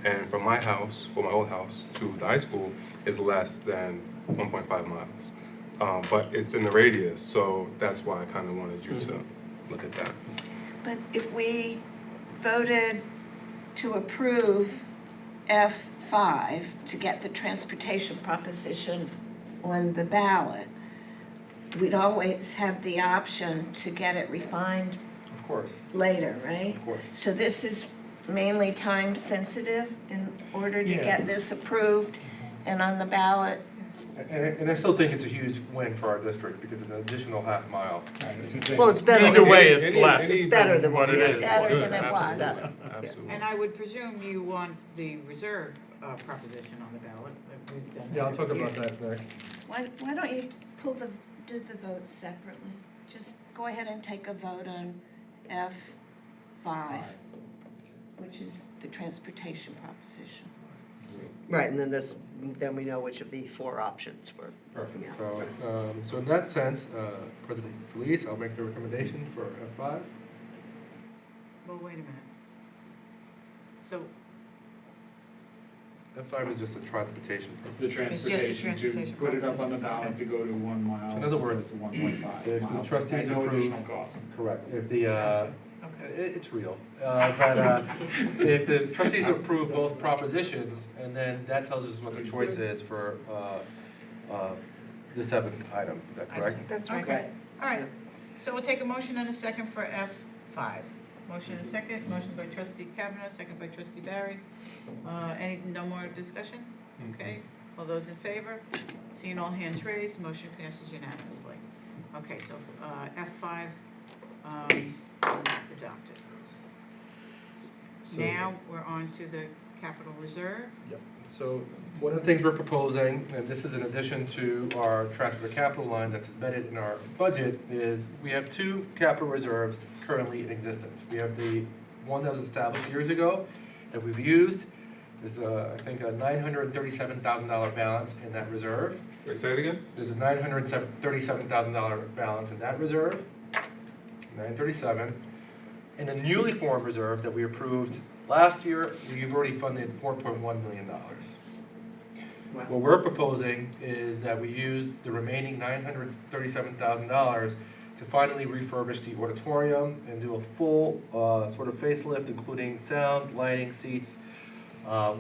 And from my house, or my old house, to the high school is less than 1.5 miles. But it's in the radius, so that's why I kind of wanted you to look at that. But if we voted to approve F5 to get the transportation proposition on the ballot, we'd always have the option to get it refined Of course. later, right? Of course. So this is mainly time sensitive in order to Yeah. get this approved and on the ballot? And I still think it's a huge win for our district because it's an additional half mile. Well, it's better. Either way, it's less. It's better than what it is. Better than it was. Absolutely. And I would presume you want the reserve proposition on the ballot. Like we've done Yeah, I'll that talk for about years. that next. Why don't you do the vote separately? Just go ahead and take a vote on F5, which is the transportation proposition. Right, and then we know which of the 4 options were. Perfect. So in that sense, President Felice, I'll make the recommendation for F5. Well, wait a minute. So, F5 is just a transportation. It's the just a transportation, to transportation put it up on program. the ballot to go to 1 mile. So in other words, as opposed to 1.5 if the miles, trustees at no approve- additional cost. Correct. If the, it's real. If the trustees approve both propositions, and then that tells us what the choice is for the 7th item, is that correct? That's right. Okay, all right. So we'll take a motion and a second for F5. Motion and a second, motion by trustee Kavanaugh, second by trustee Barry. No more discussion? Okay, all those in favor? Seeing all hands raised, motion passes unanimously. Okay, so F5 is adopted. So- Now, we're on to the capital reserve. Yep. So one of the things we're proposing, and this is in addition to our transfer to capital line that's embedded in our budget, is we have 2 capital reserves currently in existence. We have the one that was established years ago that we've used. There's I think a $937,000 balance in that reserve. Wait, say it again? There's a $937,000 balance in that reserve, 937. In the newly formed reserve that we approved last year, we've already funded $4.1 million. What we're proposing is that we use the remaining $937,000 to finally refurbish the auditorium and do a full sort of facelift, including sound, lighting, seats.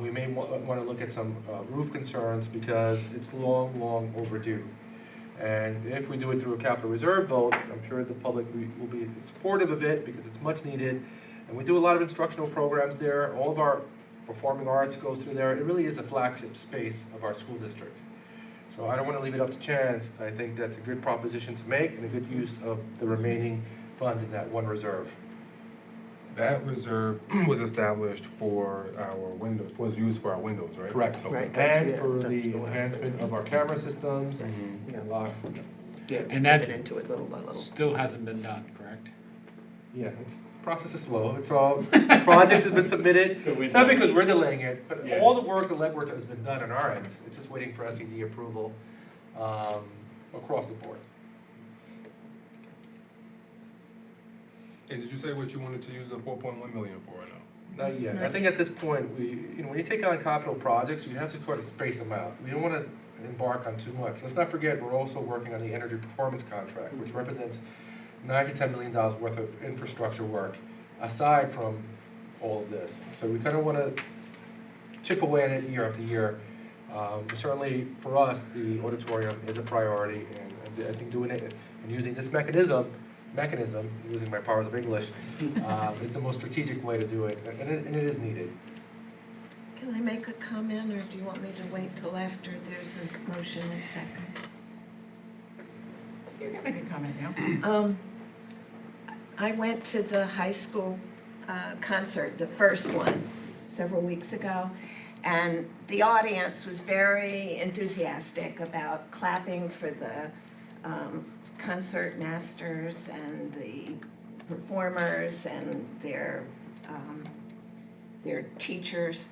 We may want to look at some roof concerns because it's long overdue. And if we do it through a capital reserve vote, I'm sure the public will be supportive of it because it's much needed. And we do a lot of instructional programs there. All of our performing arts goes through there. It really is a flagship space of our school district. So I don't want to leave it up to chance. I think that's a good proposition to make and a good use of the remaining funds in that one reserve. That reserve was established for our windows, was used for our windows, right? Correct. Okay. And for the enhancement of our camera systems and locks. And that into it little by little. still hasn't been done, correct? Yeah, process is slow. It's all, projects have been submitted. It's not because we're delaying it, but Yeah. all the work, the legwork has been done on our end. It's just waiting for SED approval across the board. And did you say what you wanted to use the 4.1 million for or no? Not yet. I think at this point, when you take on capital projects, you have to sort of space them out. We don't want to embark on too much. Let's not forget, we're also working on the energy performance contract, which represents $9 to $10 million worth of infrastructure work, aside from all of this. So we kind of want to chip away at it year after year. Certainly, for us, the auditorium is a priority, and I think doing it and using this mechanism, using my powers of English, is the most strategic way to do it, and it is needed. Can I make a comment, or do you want me to wait till after there's a motion and second? You can make a comment now. I went to the high school concert, the first one, several weeks ago, and the audience was very enthusiastic about clapping for the concert masters and the performers and their teachers.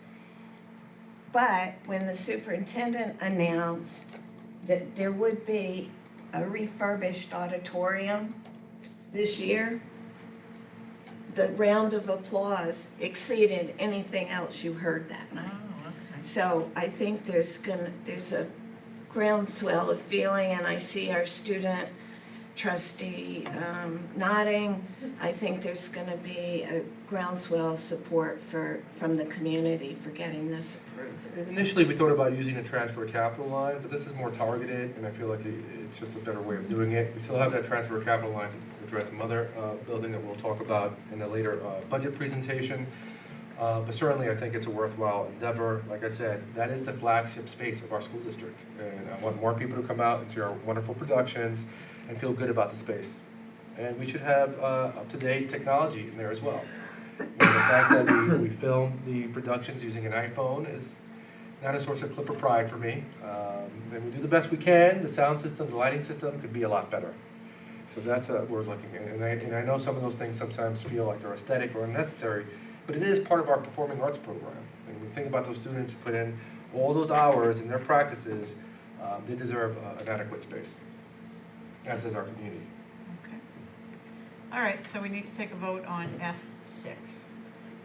But when the superintendent announced that there would be a refurbished auditorium this year, the round of applause exceeded anything else you heard that night. So I think there's a groundswell of feeling, and I see our student trustee nodding. I think there's going to be a groundswell of support from the community for getting this approved. Initially, we thought about using a transfer capital line, but this is more targeted, and I feel like it's just a better way of doing it. We still have that transfer capital line to address some other building that we'll talk about in a later budget presentation. But certainly, I think it's a worthwhile endeavor. Like I said, that is the flagship space of our school district, and I want more people to come out and see our wonderful productions and feel good about the space. And we should have up-to-date technology in there as well. And the fact that we film the productions using an iPhone is not a source of clipper pride for me. And we do the best we can. The sound system, the lighting system could be a lot better. So that's what we're looking at. And I know some of those things sometimes feel like they're aesthetic or unnecessary, but it is part of our performing arts program. And when you think about those students who put in all those hours in their practices, they deserve an adequate space, as does our community. Okay. All right, so we need to take a vote on F6.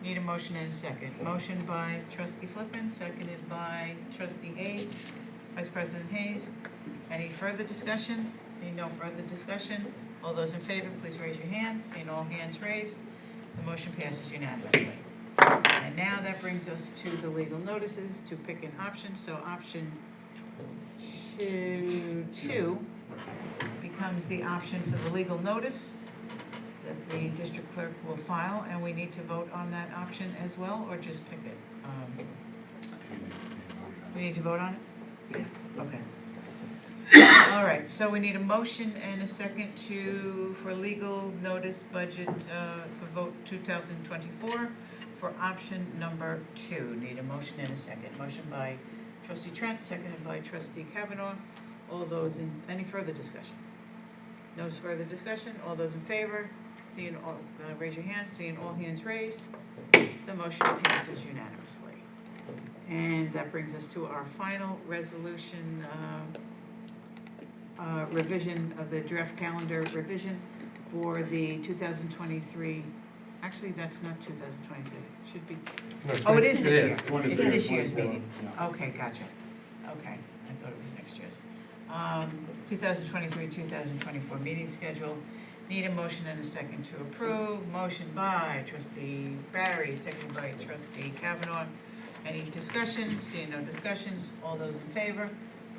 Need a motion and a second. Motion by trustee Flippin, seconded by trustee Hayes, Vice President Hayes. Any further discussion? Seeing no further discussion, all those in favor, please raise your hands. Seeing all hands raised, the motion passes unanimously. And now that brings us to the legal notices to pick an option. So option two becomes the option for the legal notice that the district clerk will file, and we need to vote on that option as well, or just pick it? We need to vote on it? Yes. Okay. All right, so we need a motion and a second for legal notice budget for vote 2024 for option number 2. Need a motion and a second. Motion by trustee Trent, seconded by trustee Kavanaugh. All those any further discussion? No further discussion? All those in favor? Seeing all, raise your hand. Seeing all hands raised, the motion passes unanimously. And that brings us to our final resolution, revision of the draft calendar revision for the 2023, actually, that's not 2023, it should be, No, it's oh, it is this year. It's It's this year's meeting. Okay, gotcha. Okay, I thought it was next year's. 2023, 2024 meeting schedule. Need a motion and a second to approve. Motion by trustee Barry, seconded by trustee Kavanaugh. Any discussion? Seeing no discussions, all those in favor,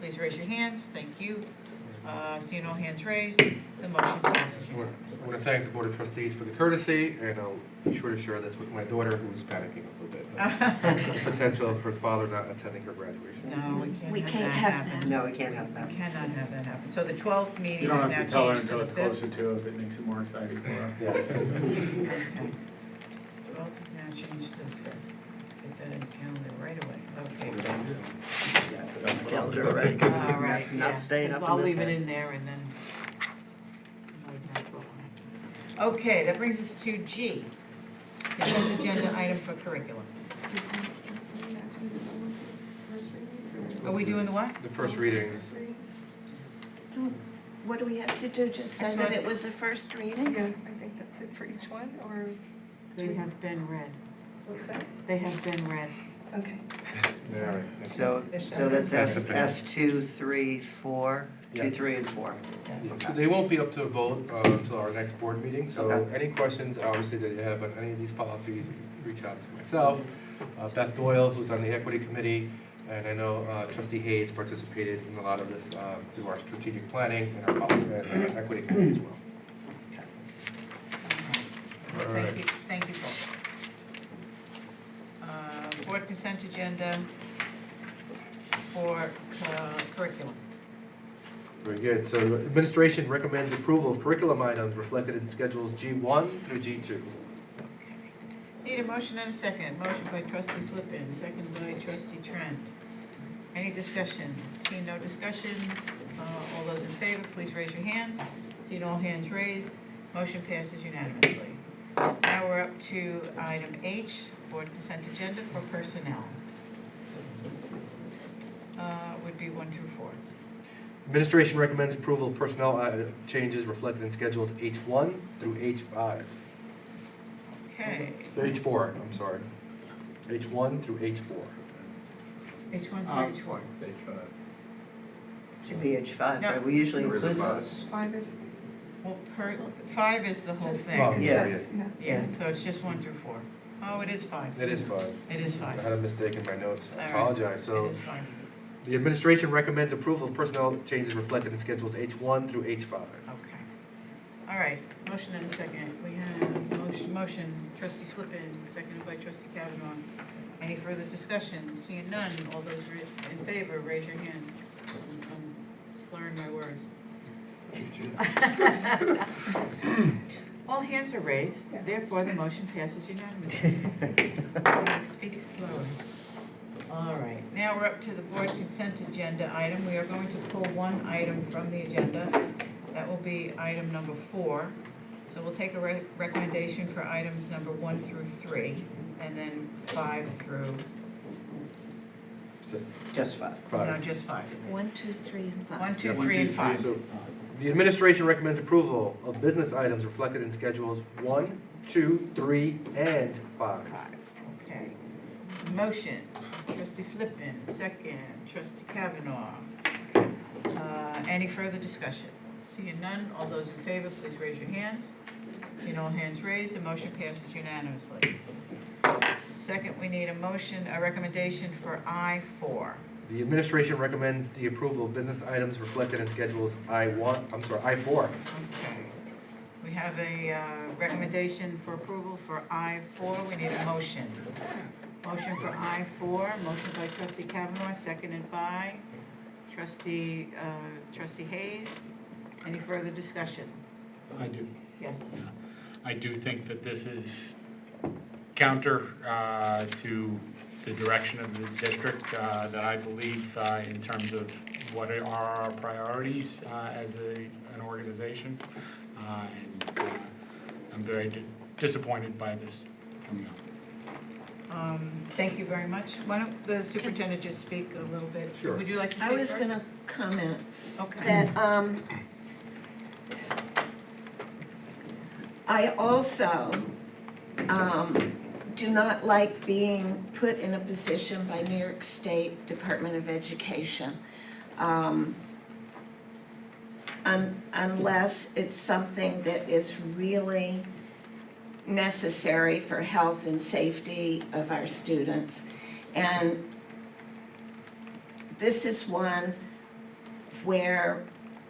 please raise your hands. Thank you. Seeing all hands raised, the motion passes I unanimously. want to thank the Board of Trustees for the courtesy, and I'll be sure to share this with my daughter, who's panicking a little bit. The potential of her father not attending her graduation. No, We we can't can't have have that happen. No, we can't have that. We cannot have that happen. So the 12th meeting You is don't now have to tell her changed to until the it's 5th. closer to, if it makes it more exciting for her. Yes. Okay. 12th is now changed to the 5th. Get that in the calendar right away. Okay. Calendar already, because All right, it's not staying up in this I'll leave it head. in there and then. Okay, that brings us to G, consent agenda item for curriculum. Are we doing the what? The first readings. What do we have to do, just say that it was the first reading? Yeah, I think that's it for each one, or They have been read. what's that? They have been read. Okay. So that's F2, 3, 4, 2, 3, and 4. So they won't be up to a vote until our next board meeting, so Okay. any questions, obviously, that you have on any of these policies, reach out to myself, Beth Doyle, who's on the equity committee, and I know trustee Hayes participated in a lot of this through our strategic planning and our equity committee as well. All right. Thank you both. Board consent agenda for curriculum. Very good. So administration recommends approval of curriculum items reflected in schedules G1 through G2. Need a motion and a second. Motion by trustee Flippin, second by trustee Trent. Any discussion? Seeing no discussion, all those in favor, please raise your hands. Seeing all hands raised, motion passes unanimously. Now we're up to item H, board consent agenda for personnel. Would be 1 through 4. Administration recommends approval of personnel changes reflected in schedules H1 through H5. Okay, H4, I'm sorry. H1 through H4. H1 through H4. Should be H5, No. right? We usually include Five is. Well, 5 is the whole Just thing. Oh, Yeah. consent, Yeah, so it's just 1 through 4. Oh, it is 5. It is 5. It is I 5. had a mistake in my notes. I All right. apologize. So It is 5. the administration recommends approval of personnel changes reflected in schedules H1 through H5. Okay. All right, motion and a second. We have motion, trustee Flippin, seconded by trustee Kavanaugh. Any further discussion? Seeing none, all those in favor, raise your hands. I'm slurring my words. All hands are raised, therefore the motion passes unanimously. Speak slowly. All right, now we're up to the board consent agenda item. We are going to pull one item from the agenda. That will be item number 4. So we'll take a recommendation for items number 1 through 3, and then 5 through, just 5. no, just 5. 1, 2, 3, and 5. 1, 2, 3, and 5. So the administration recommends approval of business items reflected in schedules 1, 2, 3, and 5. Okay. Motion, trustee Flippin, second, trustee Kavanaugh. Any further discussion? Seeing none, all those in favor, please raise your hands. Seeing all hands raised, the motion passes unanimously. Second, we need a recommendation for I4. The administration recommends the approval of business items reflected in schedules I4. Okay. We have a recommendation for approval for I4. We need a motion. Motion for I4, motion by trustee Kavanaugh, seconded by trustee Hayes. Any further discussion? I do. Yes. I do think that this is counter to the direction of the district that I believe in terms of what are our priorities as an organization. And I'm very disappointed by this coming up. Thank you very much. Why don't the superintendent just speak a little bit? Sure. Would you like to speak I was first? gonna comment Okay. that, I also, do not like being put in a position by New York State Department of Education, unless it's something that is really necessary for health and safety of our students. And this is one where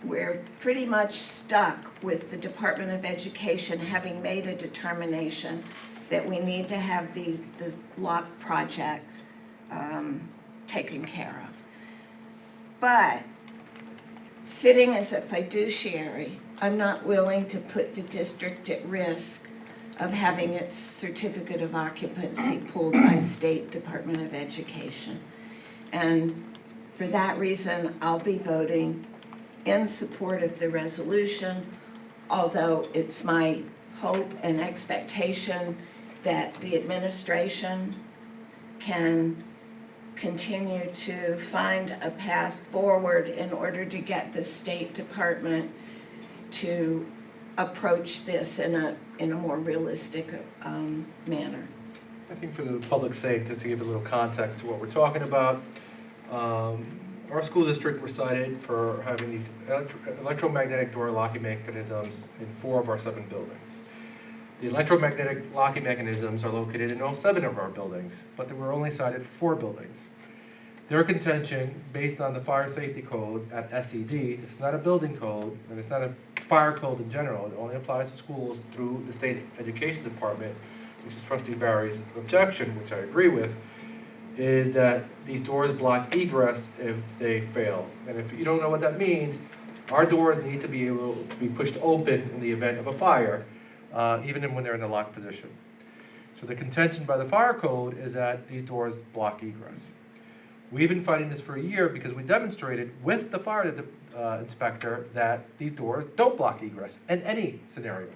we're pretty much stuck with the Department of Education having made a determination that we need to have this lock project taken care of. But sitting as a fiduciary, I'm not willing to put the district at risk of having its certificate of occupancy pulled by State Department of Education. And for that reason, I'll be voting in support of the resolution, although it's my hope and expectation that the administration can continue to find a path forward in order to get the State Department to approach this in a more realistic manner. I think for the public's sake, just to give a little context to what we're talking about, our school district was cited for having these electromagnetic door locking mechanisms in 4 of our 7 buildings. The electromagnetic locking mechanisms are located in all 7 of our buildings, but they were only cited for 4 buildings. Their contention, based on the fire safety code at SED, this is not a building code, and it's not a fire code in general, it only applies to schools through the state education department, which is trustee Barry's objection, which I agree with, is that these doors block egress if they fail. And if you don't know what that means, our doors need to be able to be pushed open in the event of a fire, even when they're in a locked position. So the contention by the fire code is that these doors block egress. We've been fighting this for a year because we demonstrated with the fire inspector that these doors don't block egress in any scenario.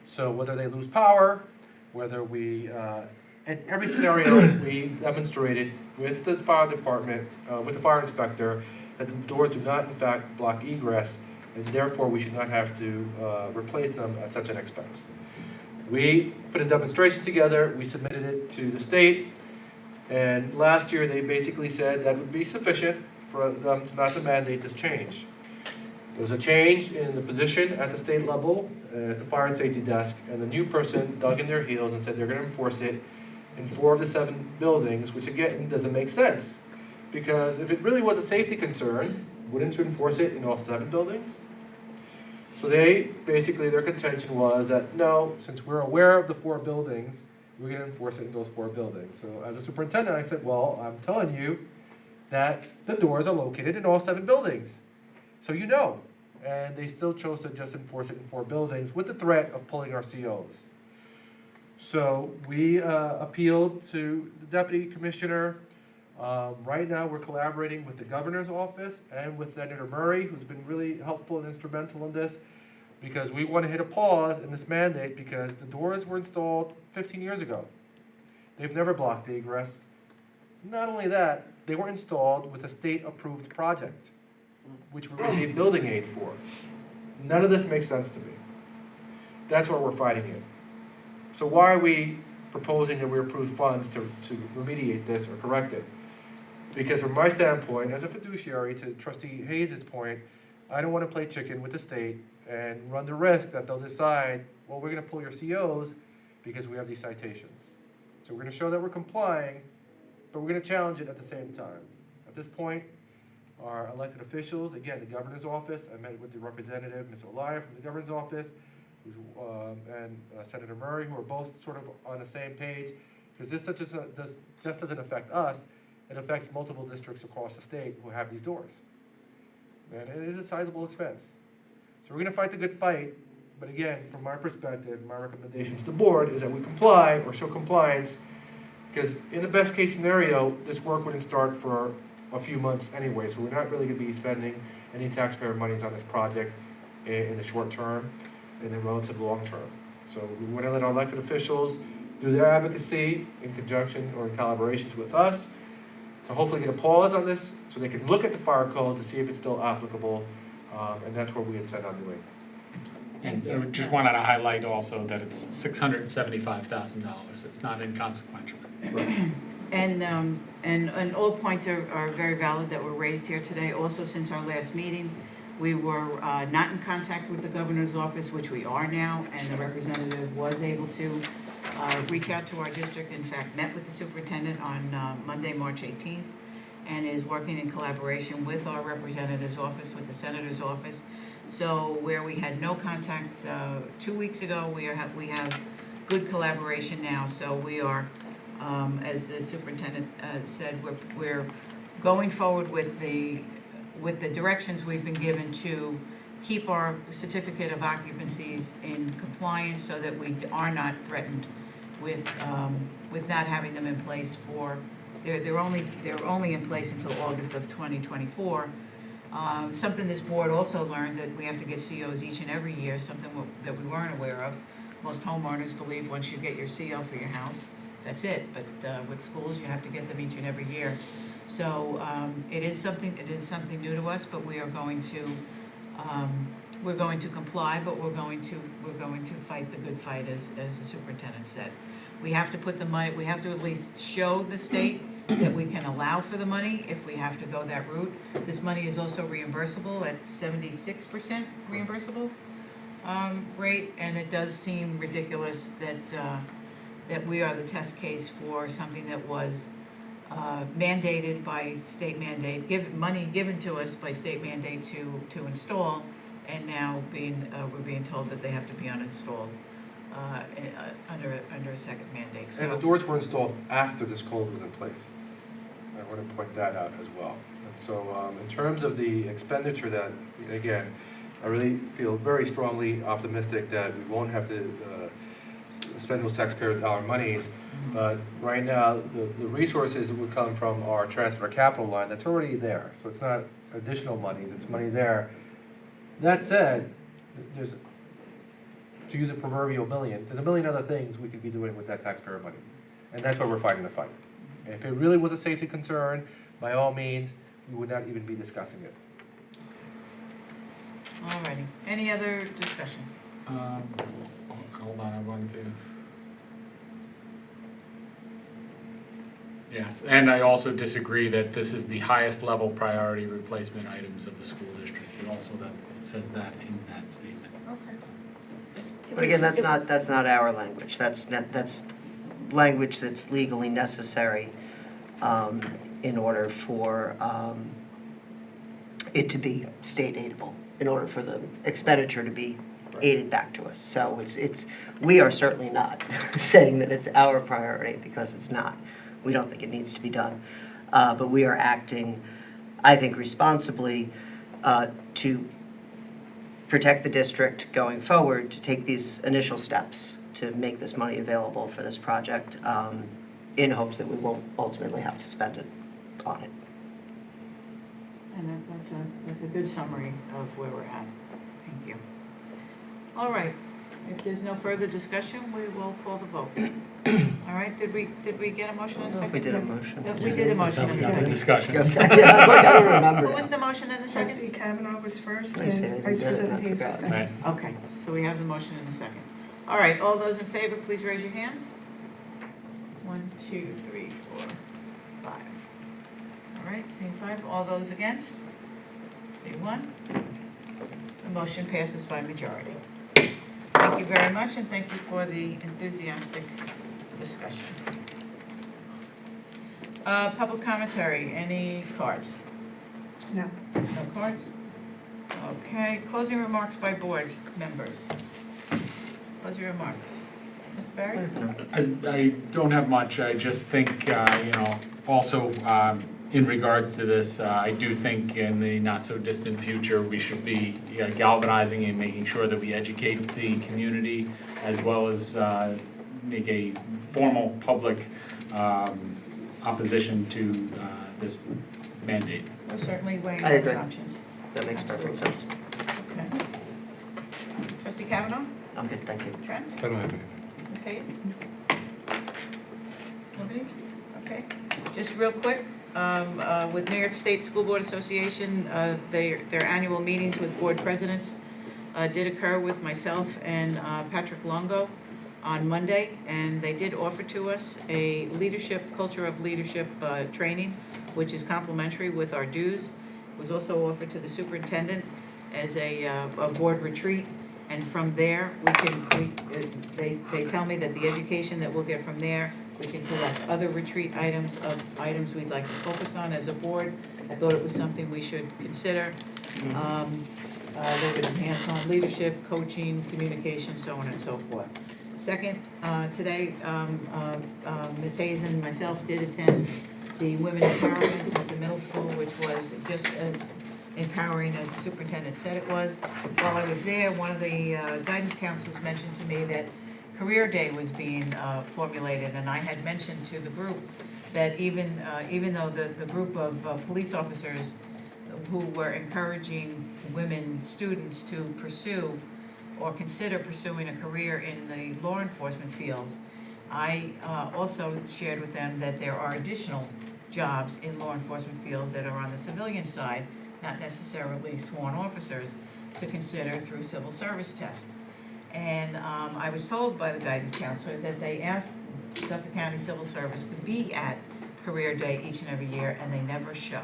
So whether they lose power, whether we, in every scenario we demonstrated with the fire department, with the fire inspector, that the doors do not in fact block egress, and therefore we should not have to replace them at such an expense. We put a demonstration together, we submitted it to the state, and last year they basically said that would be sufficient for them not to mandate this change. There was a change in the position at the state level, at the fire and safety desk, and the new person dug in their heels and said they're going to enforce it in 4 of the 7 buildings, which again doesn't make sense. Because if it really was a safety concern, wouldn't you enforce it in all 7 buildings? So they, basically their contention was that no, since we're aware of the 4 buildings, we're going to enforce it in those 4 buildings. So as a superintendent, I said, well, I'm telling you that the doors are located in all 7 buildings. So you know. And they still chose to just enforce it in 4 buildings with the threat of pulling our COs. So we appealed to the deputy commissioner. Right now we're collaborating with the governor's office and with Senator Murray, who's been really helpful and instrumental in this, because we want to hit a pause in this mandate because the doors were installed 15 years ago. They've never blocked the egress. Not only that, they were installed with a state-approved project, which we received building aid for. None of this makes sense to me. That's what we're fighting in. So why are we proposing that we approve funds to remediate this or correct it? Because from my standpoint, as a fiduciary, to Trustee Hayes' point, I don't want to play chicken with the state and run the risk that they'll decide, well, we're going to pull your COs because we have these citations. So we're going to show that we're complying, but we're going to challenge it at the same time. At this point, our elected officials, again, the governor's office, I met with the representative, Ms. Olaya from the governor's office, and Senator Murray, who are both sort of on the same page, because this just doesn't affect us, it affects multiple districts across the state who have these doors. And it is a sizable expense. So we're gonna fight the good fight, but again, from my perspective, my recommendation to the board is that we comply or show compliance, because in the best case scenario, this work wouldn't start for a few months anyway, so we're not really gonna be spending any taxpayer monies on this project in the short term, in the relative long term. So we wanna let our elected officials do their advocacy in conjunction or in collaborations with us, to hopefully get a pause on this, so they can look at the fire code to see if it's still applicable, and that's what we intend on doing. And I just wanted to highlight also that it's $675,000. It's not inconsequential. And all points are very valid that were raised here today. Also, since our last meeting, we were not in contact with the governor's office, which we are now, and the representative was able to reach out to our district, in fact, met with the superintendent on Monday, March 18th, and is working in collaboration with our representative's office, with the senator's office. So where we had no contact 2 weeks ago, we have good collaboration now. So we are, as the superintendent said, we're going forward with the directions we've been given to keep our certificate of occupancies in compliance so that we are not threatened with not having them in place for, they're only in place until August of 2024. Something this board also learned, that we have to get COs each and every year, something that we weren't aware of. Most homeowners believe once you get your CO for your house, that's it. But with schools, you have to get them each and every year. So it is something new to us, but we are going to comply, but we're going to fight the good fight, as the superintendent said. We have to put the money, we have to at least show the state that we can allow for the money if we have to go that route. This money is also reimbursable at 76% reimbursable rate, and it does seem ridiculous that we are the test case for something that was mandated by state mandate, money given to us by state mandate to install, and now we're being told that they have to be uninstalled under a second mandate. And the doors were installed after this code was in place. I want to point that out as well. And so in terms of the expenditure that, again, I really feel very strongly optimistic that we won't have to spend those taxpayer dollar monies. But right now, the resources would come from our transfer capital line that's already there. So it's not additional monies, it's money there. That said, there's, to use a proverbial million, there's a million other things we could be doing with that taxpayer money. And that's why we're fighting the fight. And if it really was a safety concern, by all means, we would not even be discussing it. Alrighty, any other discussion? Hold on, I wanted to. Yes, and I also disagree that this is the highest level priority replacement items of the school district. And also that it says that in that statement. Okay. But again, that's not our language. That's language that's legally necessary in order for it to be state aidable, in order for the expenditure to be aided back to us. So we are certainly not saying that it's our priority, because it's not. We don't think it needs to be done. But we are acting, I think, responsibly to protect the district going forward, to take these initial steps to make this money available for this project, in hopes that we won't ultimately have to spend it on it. And that's a good summary of where we're at. Thank you. All right, if there's no further discussion, we will call the vote. All right, did we get a motion in a second? We did a motion. We did a motion in a second. Discussion. I gotta remember. Who was the motion in a second? Trustee Kavanaugh was first I see, and Vice I President forgot. Hayes was second. Okay, so we have the motion in a second. All right, all those in favor, please raise your hands. 1, 2, 3, 4, 5. All right, seeing 5. All those against? See 1. The motion passes by majority. Thank you very much, and thank you for the enthusiastic discussion. Public commentary, any cards? No. No cards? Okay, closing remarks by board members. Closing remarks. Mr. Barry? I don't have much. I just think, also in regards to this, I do think in the not-so-distant future, we should be galvanizing and making sure that we educate the community as well as make a formal public opposition to this mandate. We're certainly weighing I those agree. options. That makes perfect sense. Okay. Trustee Kavanaugh? I'm good, thank you. Trent? I don't have any. Ms. Hayes? Nobody? Okay. Just real quick, with New York State School Board Association, their annual meetings with board presidents did occur with myself and Patrick Longo on Monday, and they did offer to us a culture of leadership training, which is complimentary with our dues. It was also offered to the superintendent as a board retreat. And from there, they tell me that the education that we'll get from there, we can select other retreat items we'd like to focus on as a board. I thought it was something we should consider. They would enhance on leadership, coaching, communication, so on and so forth. Second, today, Ms. Hayes and myself did attend the Women's Empowerment at the middle school, which was just as empowering as the superintendent said it was. While I was there, one of the guidance counselors mentioned to me that Career Day was being formulated, and I had mentioned to the group that even though the group of police officers who were encouraging women students to pursue or consider pursuing a career in the law enforcement fields, I also shared with them that there are additional jobs in law enforcement fields that are on the civilian side, not necessarily sworn officers, to consider through civil service test. And I was told by the guidance counselor that they asked Suffolk County Civil Service to be at Career Day each and every year, and they never show.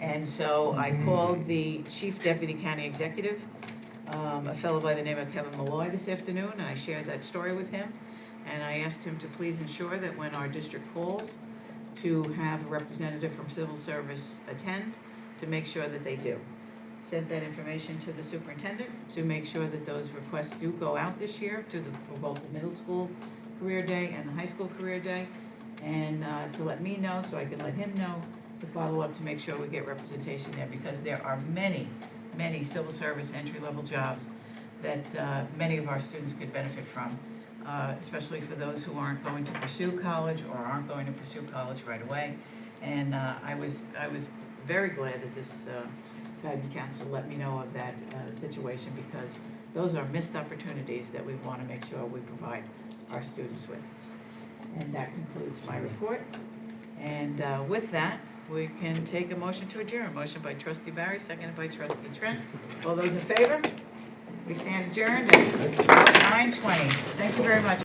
And so I called the Chief Deputy County Executive, a fellow by the name of Kevin Malloy, this afternoon, and I shared that story with him. And I asked him to please ensure that when our district calls to have a representative from civil service attend, to make sure that they do. Sent that information to the superintendent to make sure that those requests do go out this year for both the middle school career day and the high school career day, and to let me know so I can let him know to follow up to make sure we get representation there, because there are many civil service entry-level jobs that many of our students could benefit from, especially for those who aren't going to pursue college or aren't going to pursue college right away. And I was very glad that this guidance council let me know of that situation, because those are missed opportunities that we want to make sure we provide our students with. And that concludes my report. And with that, we can take a motion to adjourn. Motion by Trustee Barry, seconded by Trustee Trent. All those in favor? We stand adjourned at 9:20. Thank you very much.